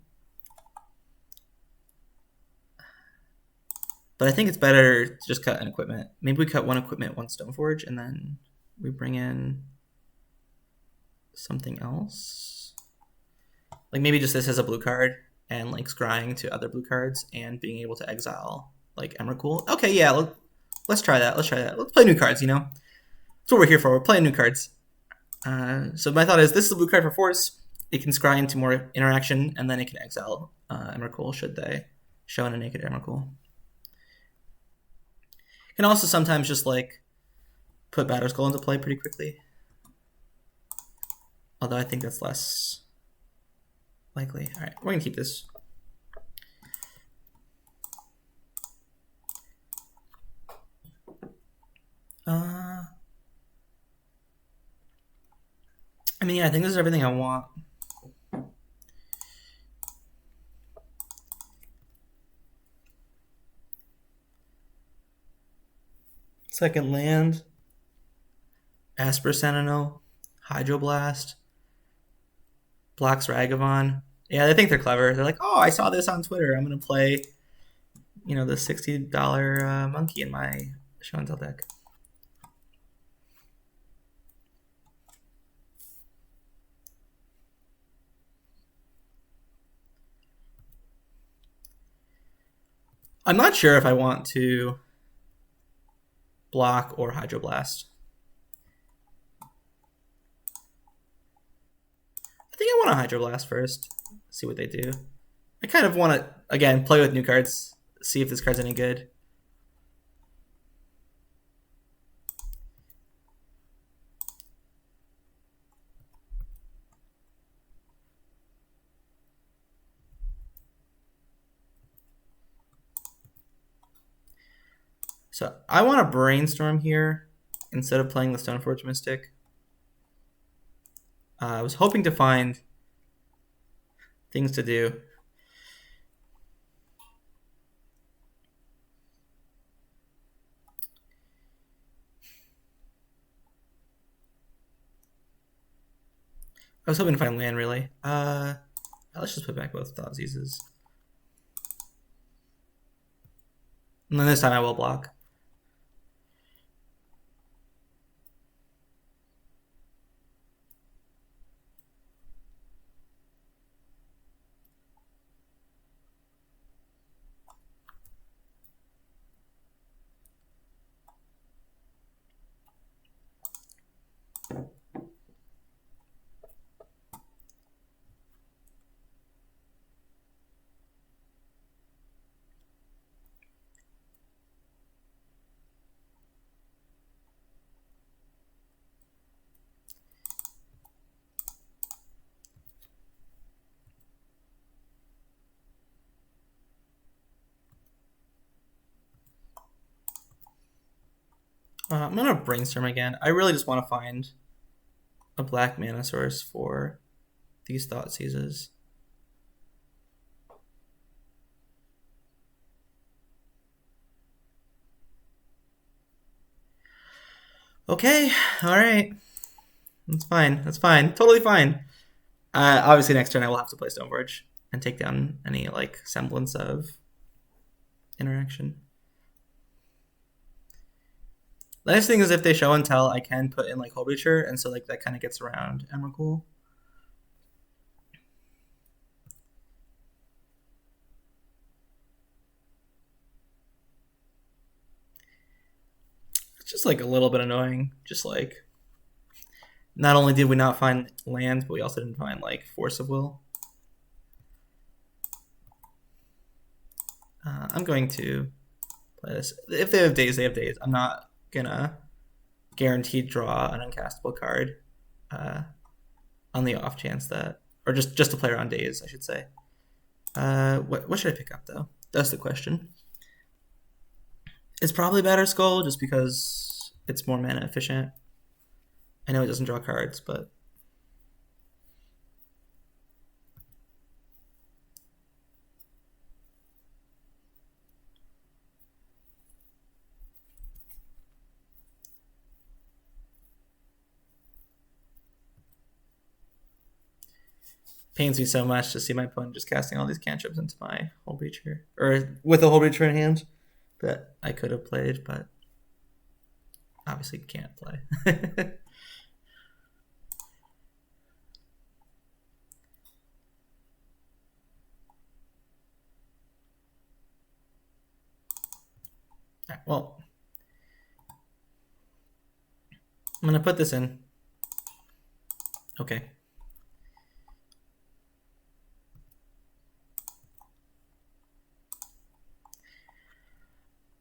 But I think it's better to just cut an equipment. Maybe we cut 1 equipment, 1 Stoneforge, and then we bring in something else. Like maybe just this as a blue card and like scrying to other blue cards and being able to exile like Emrakul. Okay, yeah, let's try that. Let's play new cards, you know? That's what we're here for. We're playing new cards. So my thought is this is a blue card for Force. It can scry into more interaction, and then it can exile Emrakul should they show in a naked Emrakul. Can also sometimes just like put Batterskull into play pretty quickly. Although I think that's less likely. All right, we're gonna keep this. I mean, yeah, I think this is everything I want. Second land. Esper Sentinel. Hydroblast. Blocks Ragavan. Yeah, they think they're clever. They're like, oh, I saw this on Twitter. I'm going to play, you know, the $60 monkey in my show and tell deck. I'm not sure if I want to block or Hydroblast. I think I want to Hydroblast first. See what they do. I kind of want to, again, play with new cards. See if this card's any good. So I want to Brainstorm here instead of playing the Stoneforge Mystic. I was hoping to find things to do. I was hoping to find land, really. Let's just put back both Thoughtseizes. And then this time I will block. I'm going to Brainstorm again. I really just want to find a black mana source for these Thoughtseizes. Okay, alright. That's fine. That's fine. Totally fine. Obviously, next turn I will have to play Stoneforge and take down any like semblance of interaction. The nice thing is if they show and tell, I can put in like Hullbreacher, and so like that kind of gets around Emrakul. It's just like a little bit annoying. Just like, not only did we not find land, but we also didn't find like Force of Will. I'm going to play this. If they have days, they have days. I'm not gonna guaranteed draw an uncastable card on the off chance that, or just to play around days, I should say. What should I pick up though? That's the question. It's probably Batterskull just because it's more mana efficient. I know it doesn't draw cards, but pains me so much to see my opponent just casting all these cantrips into my Hullbreacher, or with a Hullbreacher in hand that I could have played, but obviously can't play. Right, well, I'm gonna put this in. Okay.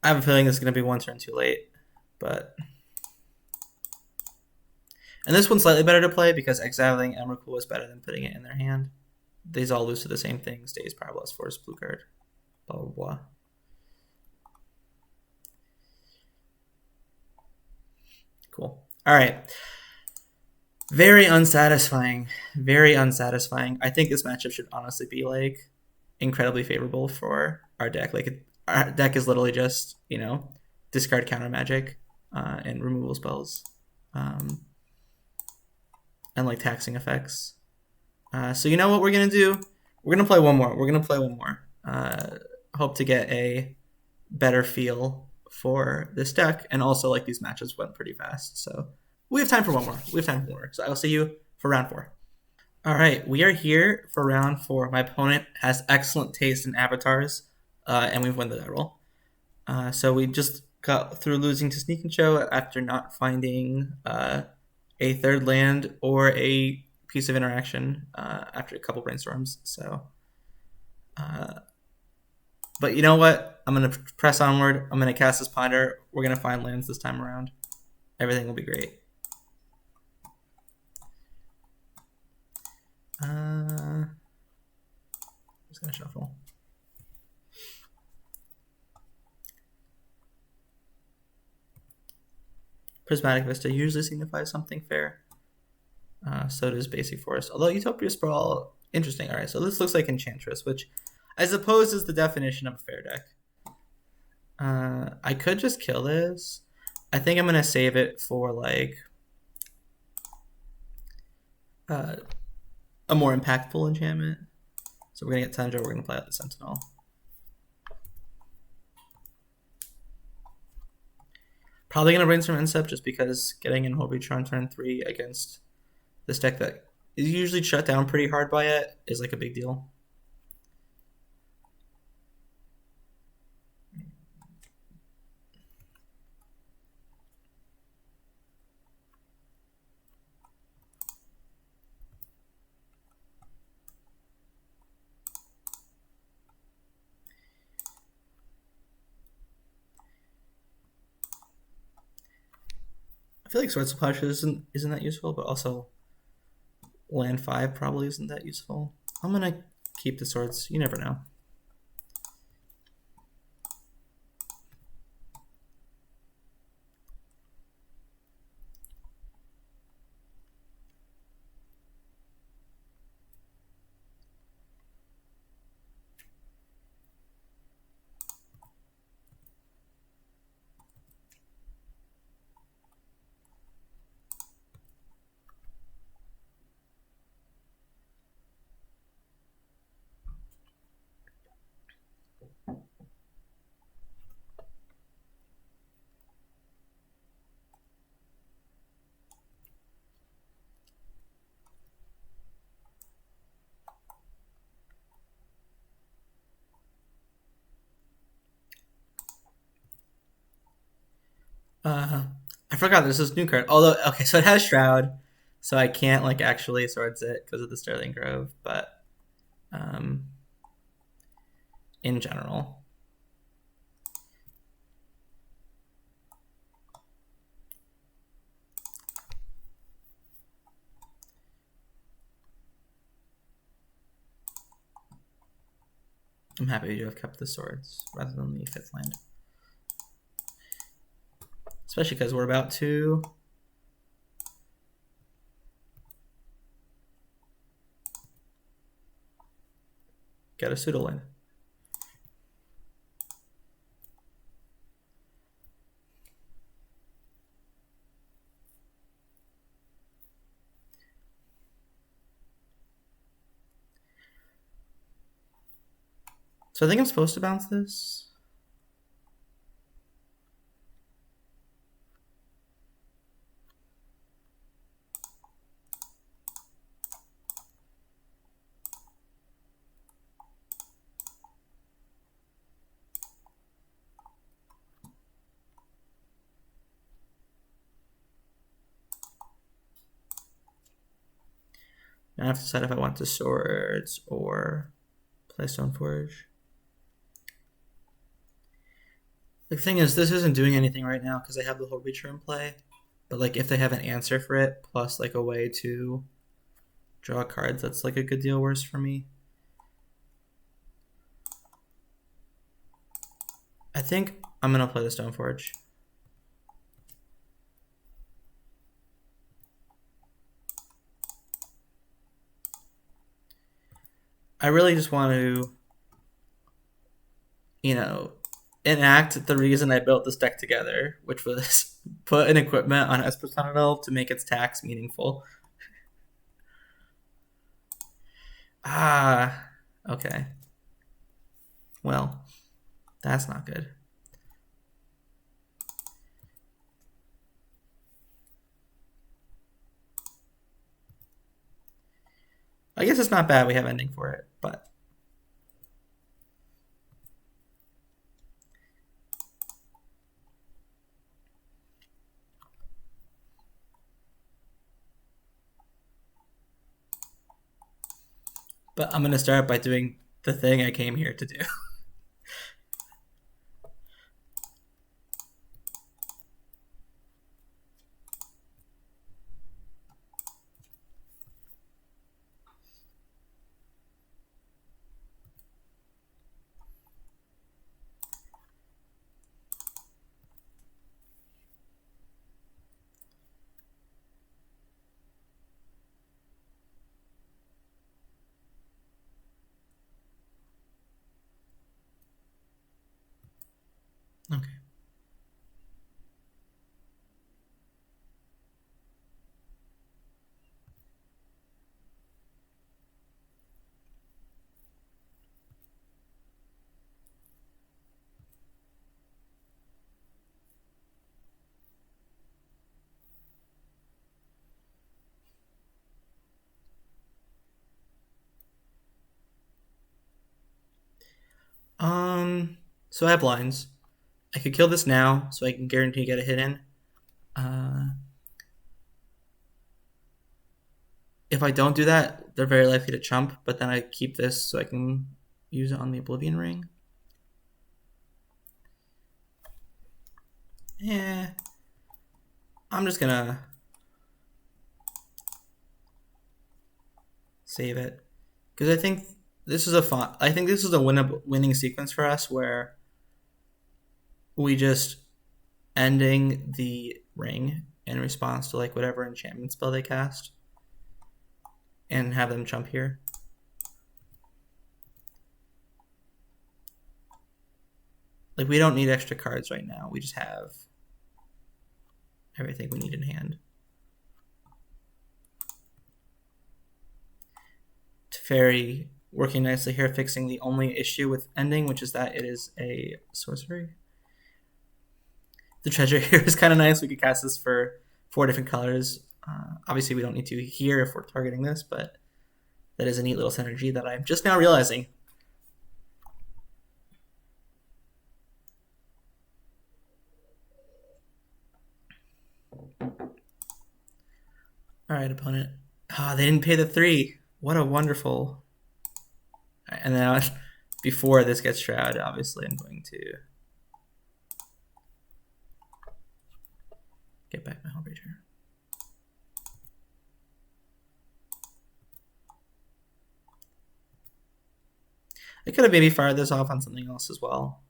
I have a feeling this is going to be one turn too late, but... And this one's slightly better to play because exiling Emrakul is better than putting it in their hand. These all lose to the same thing. Stays, Power Blast, Force, blue card, blah, blah, blah. Cool. All right. Very unsatisfying. Very unsatisfying. I think this matchup should honestly be like incredibly favorable for our deck. Like our deck is literally just, you know, discard counter magic and removal spells and like taxing effects. So you know what we're gonna do? We're gonna play one more. Hope to get a better feel for this deck, and also like these matches went pretty fast, so we have time for one more. So I will see you for round 4. All right, we are here for round 4. My opponent has excellent taste in avatars, and we've won the die roll. So we just got through losing to Sneak and Show after not finding a third land or a piece of interaction after a couple brainstorms. So, but you know what? I'm gonna press onward. I'm gonna cast this Ponder. We're gonna find lands this time around. Everything will be great. I'm just gonna shuffle. Prismatic Vista usually signifies something fair. So does Basic Forest. Although Utopia Sprawl, interesting. All right, so this looks like Enchantress, which I suppose is the definition of a fair deck. I could just kill this. I think I'm gonna save it for like a more impactful enchantment. So we're gonna get Tundra. We're gonna play out the Sentinel. Probably gonna Brainstorm Incept just because getting in Hullbreacher on turn 3 against this deck that is usually shut down pretty hard by it is like a big deal. I feel like Swords of Plowshares isn't that useful, but also land 5 probably isn't that useful. I'm gonna keep the swords. You never know. I forgot there's this new card. Although, okay, so it has Shroud, so I can't like actually swords it because of the Sterling Grove, but in general. I'm happy to have kept the swords rather than the 5th land. Especially because we're about to get a pseudo land. So I think I'm supposed to bounce this. Now I have to decide if I want the swords or play Stoneforge. The thing is, this isn't doing anything right now because I have the Hullbreacher in play. But like, if they have an answer for it, plus like a way to draw cards, that's like a good deal worse for me. I think I'm gonna play the Stoneforge. I really just want to, you know, enact the reason I built this deck together, which was put an equipment on Esper Sentinel to make its tax meaningful. Ah, okay. Well, that's not good. I guess it's not bad we have ending for it, but I'm going to start by doing the thing I came here to do. Okay. So I have lines. I could kill this now, so I can guarantee to get a hit in. If I don't do that, they're very likely to chump, but then I keep this so I can use it on the Oblivion Ring. Yeah. I'm just gonna save it. Because I think this is a winning sequence for us where we just ending the ring in response to like whatever enchantment spell they cast and have them jump here. Like, we don't need extra cards right now. We just have everything we need in hand. Teferi working nicely here, fixing the only issue with ending, which is that it is a sorcery. The treasure here is kind of nice. We could cast this for 4 different colors. Obviously, we don't need to here if we're targeting this, but that is a neat little synergy that I'm just now realizing. All right, opponent. They didn't pay the 3. What a wonderful. And now, before this gets shrouded, obviously, I'm going to get back my Hullbreacher. I could have maybe fired this off on something else as well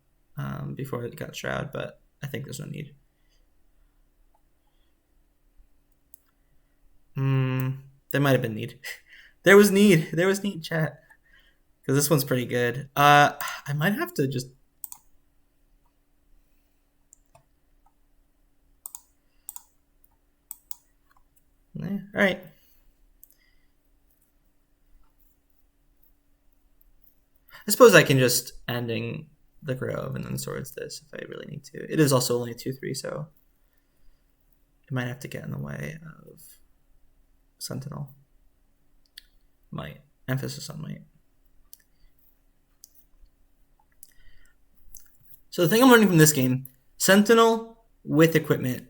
before it got shroud, but I think there's no need. There might have been need. There was need, chat. Because this one's pretty good. I might have to just... All right. I suppose I can just ending the Grove and then swords this if I really need to. It is also only 2/3, so it might have to get in the way of Sentinel. Might. Emphasis on might. So the thing I'm learning from this game, Sentinel with equipment,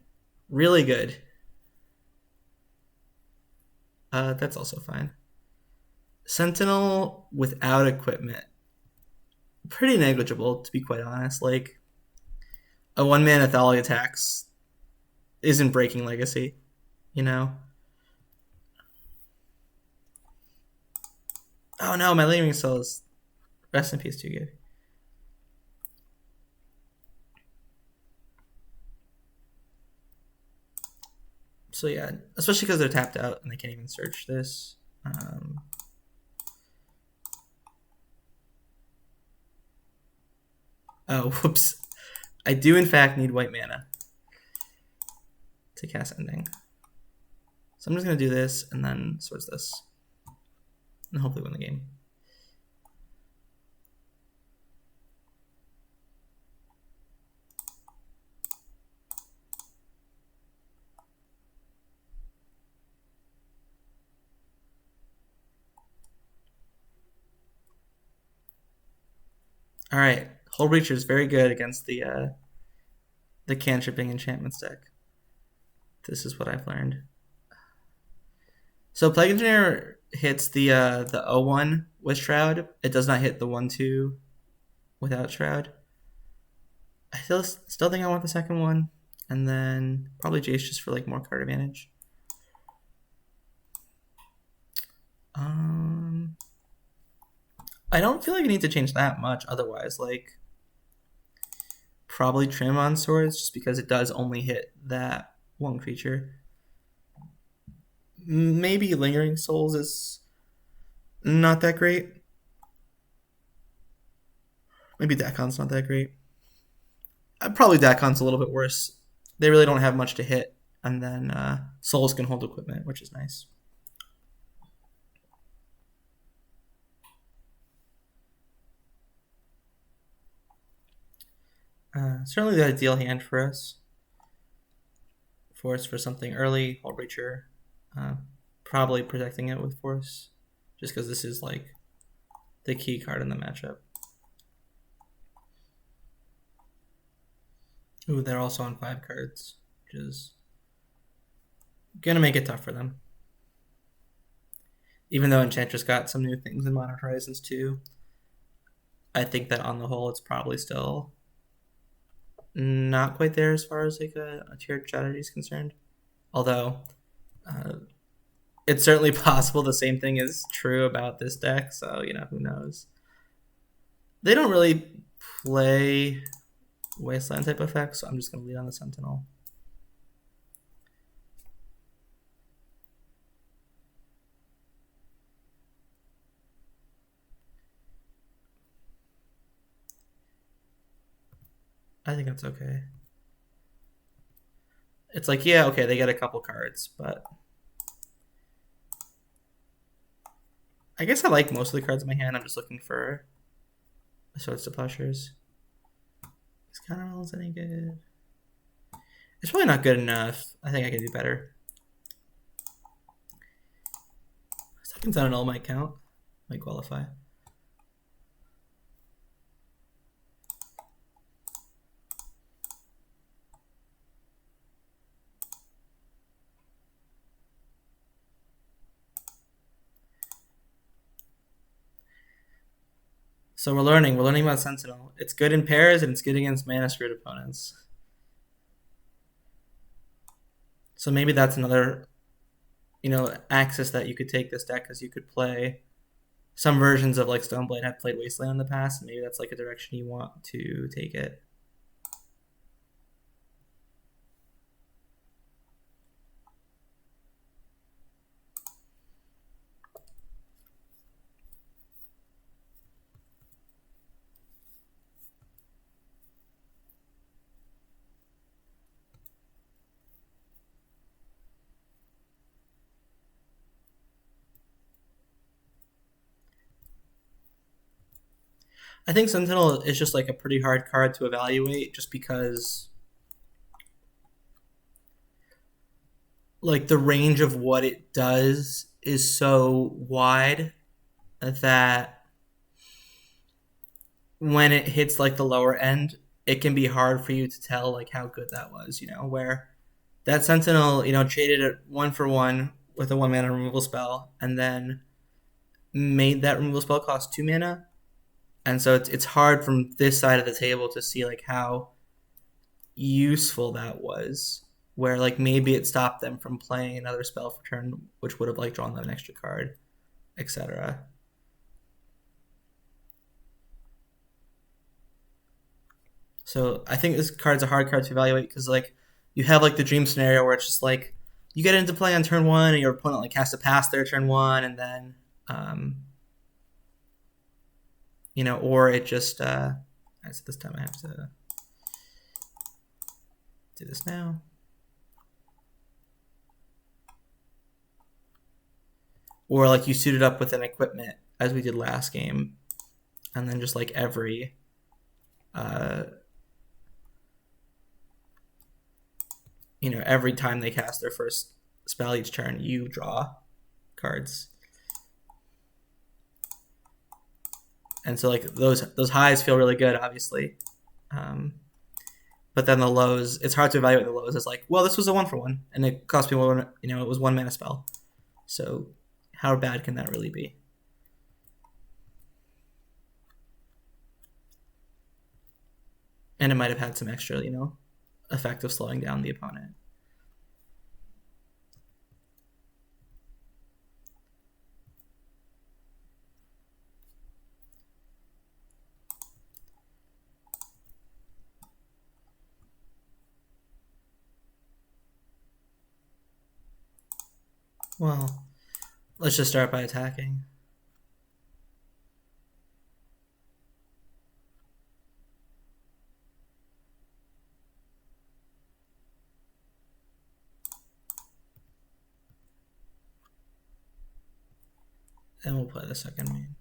really good. That's also fine. Sentinel without equipment, pretty negligible, to be quite honest. Like, a 1-mana Thali attacks isn't breaking Legacy, you know? Oh no, my Lightning Cell is... Rest in peace, too good. So yeah, especially because they're tapped out and they can't even search this. Oh, whoops. I do in fact need white mana to cast Ending. So I'm just going to do this and then Swords this. And hopefully win the game. All right, Hullbreacher is very good against the cantripping enchantments deck. This is what I've learned. So Plague Engineer hits the 0-1 with Shroud. It does not hit the 1-2 without Shroud. I still think I want the second one, and then probably Jace just for like more card advantage. I don't feel like I need to change that much otherwise. Like, probably Trim on Swords just because it does only hit that one creature. Maybe Lingering Souls is not that great. Maybe Dakkon's not that great. Probably Dakkon's a little bit worse. They really don't have much to hit, and then Souls can hold equipment, which is nice. Certainly the ideal hand for us. Force for something early, Hullbreacher. Probably protecting it with Force, just because this is like the key card in the matchup. Ooh, they're also on 5 cards, which is gonna make it tough for them. Even though Enchantress got some new things in Modern Horizons 2, I think that on the whole it's probably still not quite there as far as like a tiered strategy is concerned. Although it's certainly possible the same thing is true about this deck, so who knows. They don't really play Wasteland type effects, so I'm just going to lead on the Sentinel. I think that's okay. It's like, yeah, okay, they get a couple cards, but I guess I like most of the cards in my hand. I'm just looking for Swords to Plowshares. Is Counterbalance any good? It's probably not good enough. I think I can do better. Second Sentinel might count. Might qualify. So we're learning about Sentinel. It's good in pairs and it's good against mana screwed opponents. So maybe that's another, axis that you could take this deck, because you could play some versions of like Stoneblade have played Wasteland in the past, and maybe that's like a direction you want to take it. I think Sentinel is just like a pretty hard card to evaluate, just because like the range of what it does is so wide that when it hits like the lower end, it can be hard for you to tell like how good that was, where that Sentinel, traded it 1-for-1 with a 1 mana removal spell, and then made that removal spell cost 2 mana. And so it's hard from this side of the table to see like how useful that was, where like maybe it stopped them from playing another spell for turn, which would have like drawn them an extra card, etc. So I think this card's a hard card to evaluate, because like you have like the dream scenario where it's just like you get into play on turn 1 and your opponent like has to pass their turn 1, and then or it just Alright, so this time I have to do this now. Or like you suit it up with an equipment as we did last game, and then just like every every time they cast their first spell each turn, you draw cards. And so like those highs feel really good, obviously. But then the lows, it's hard to evaluate the lows as like, well, this was a 1-for-1, and it cost me one, it was 1 mana spell. So how bad can that really be? And it might have had some extra, effect of slowing down the opponent. Well, let's just start by attacking. And we'll play the second main.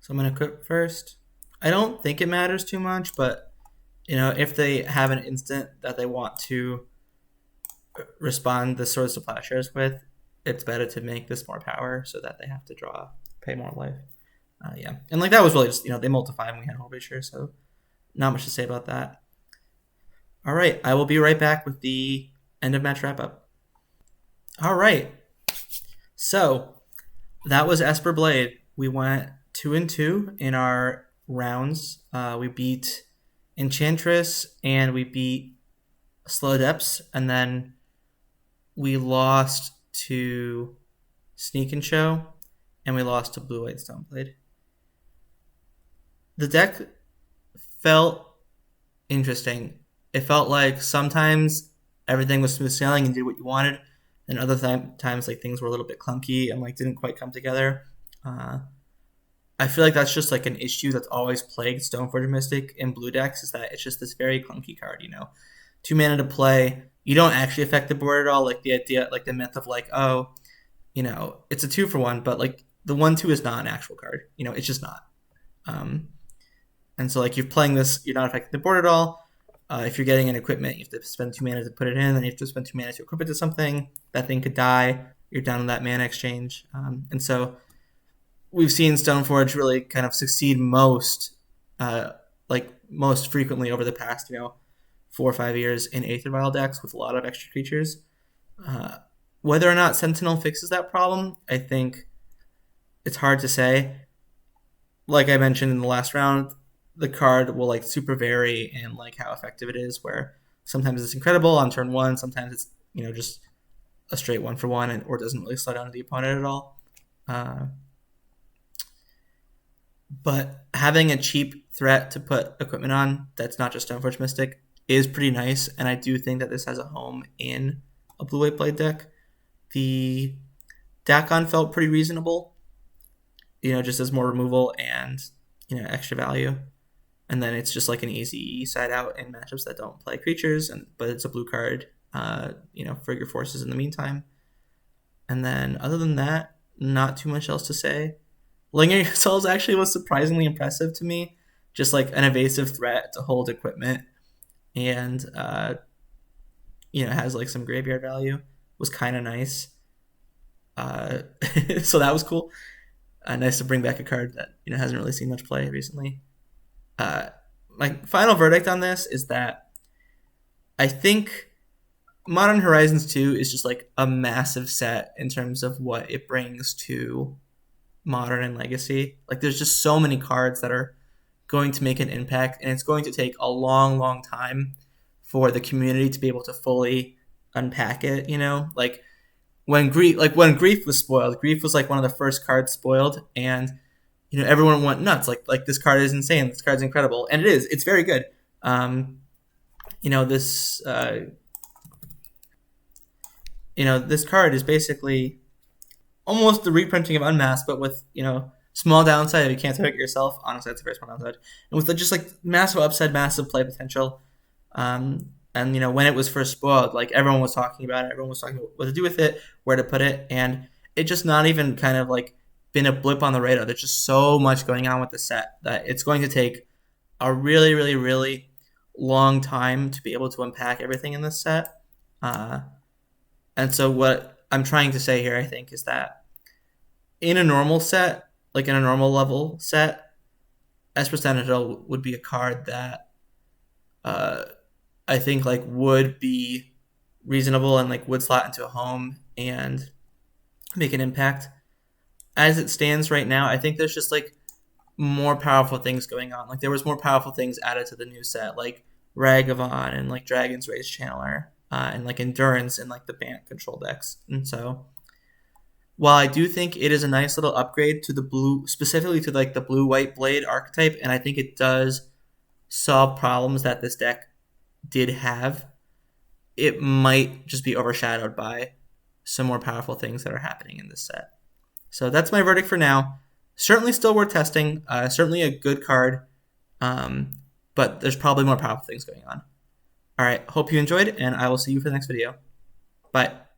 So I'm going to equip first. I don't think it matters too much, but if they have an instant that they want to respond the Swords to Plowshares with, it's better to make this more power so that they have to pay more life. Yeah, and like that was really just they multiply and we had Hullbreacher, so not much to say about that. All right, I will be right back with the end of match wrap up. All right, so that was Esper Blade. We went 2-2 in our rounds. We beat Enchantress and we beat Slow Depths, and then we lost to Sneak and Show, and we lost to Blue White Stoneblade. The deck felt interesting. It felt like sometimes everything was smooth sailing and did what you wanted, and other times like things were a little bit clunky and like didn't quite come together. I feel like that's just like an issue that's always plagued Stoneforge Mystic in blue decks, is that it's just this very clunky card. 2 mana to play, you don't actually affect the board at all. Like the idea, like the myth of like, oh, it's a 2-for-1, but like the 1/2 is not an actual card. It's just not. And so like you're playing this, you're not affecting the board at all. If you're getting an equipment, you have to spend 2 mana to put it in, then you have to spend 2 mana to equip it to something. That thing could die. You're down to that mana exchange. And so we've seen Stoneforge really kind of succeed most frequently over the past, 4 or 5 years in Aether Vial decks with a lot of extra creatures. Whether or not Sentinel fixes that problem, I think it's hard to say. Like I mentioned in the last round, the card will like super vary in like how effective it is, where sometimes it's incredible on turn 1, sometimes it's just a straight 1-for-1 or doesn't really slow down the opponent at all. But having a cheap threat to put equipment on that's not just Stoneforge Mystic is pretty nice, and I do think that this has a home in a blue-white blade deck. The Dakkon felt pretty reasonable, just as more removal and extra value, and then it's just like an easy side out in matchups that don't play creatures, but it's a blue card, for your forces in the meantime. And then other than that, not too much else to say. Lingering Souls actually was surprisingly impressive to me, just like an evasive threat to hold equipment, and has like some graveyard value, was kind of nice. So that was cool. Nice to bring back a card that hasn't really seen much play recently. My final verdict on this is that I think Modern Horizons 2 is just like a massive set in terms of what it brings to Modern and Legacy. Like there's just so many cards that are going to make an impact, and it's going to take a long, long time for the community to be able to fully unpack it. You know, like when Grief was spoiled, Grief was like one of the first cards spoiled, and everyone went nuts. Like this card is insane. This card's incredible, and it is. It's very good. This this card is basically almost the reprinting of Unmasked, but with small downside if you can't target yourself. Honestly, that's a very small downside, and with just like massive upside, massive play potential. And when it was first spoiled, like everyone was talking about it. Everyone was talking about what to do with it, where to put it, and it just not even kind of like been a blip on the radar. There's just so much going on with the set that it's going to take a really, really, really long time to be able to unpack everything in this set. And so what I'm trying to say here, I think, is that in a normal set, like in a normal level set, Esper Sentinel would be a card that I think like would be reasonable and like would slot into a home and make an impact. As it stands right now, I think there's just like more powerful things going on. Like there was more powerful things added to the new set, like Ragavan and like Dragon's Rage Channeler, and like Endurance and like the Bant control decks. And so while I do think it is a nice little upgrade to the blue, specifically to like the blue-white blade archetype, and I think it does solve problems that this deck did have, it might just be overshadowed by some more powerful things that are happening in this set. So that's my verdict for now. Certainly still worth testing. Certainly a good card, but there's probably more powerful things going on. All right, hope you enjoyed, and I will see you for the next video. Bye.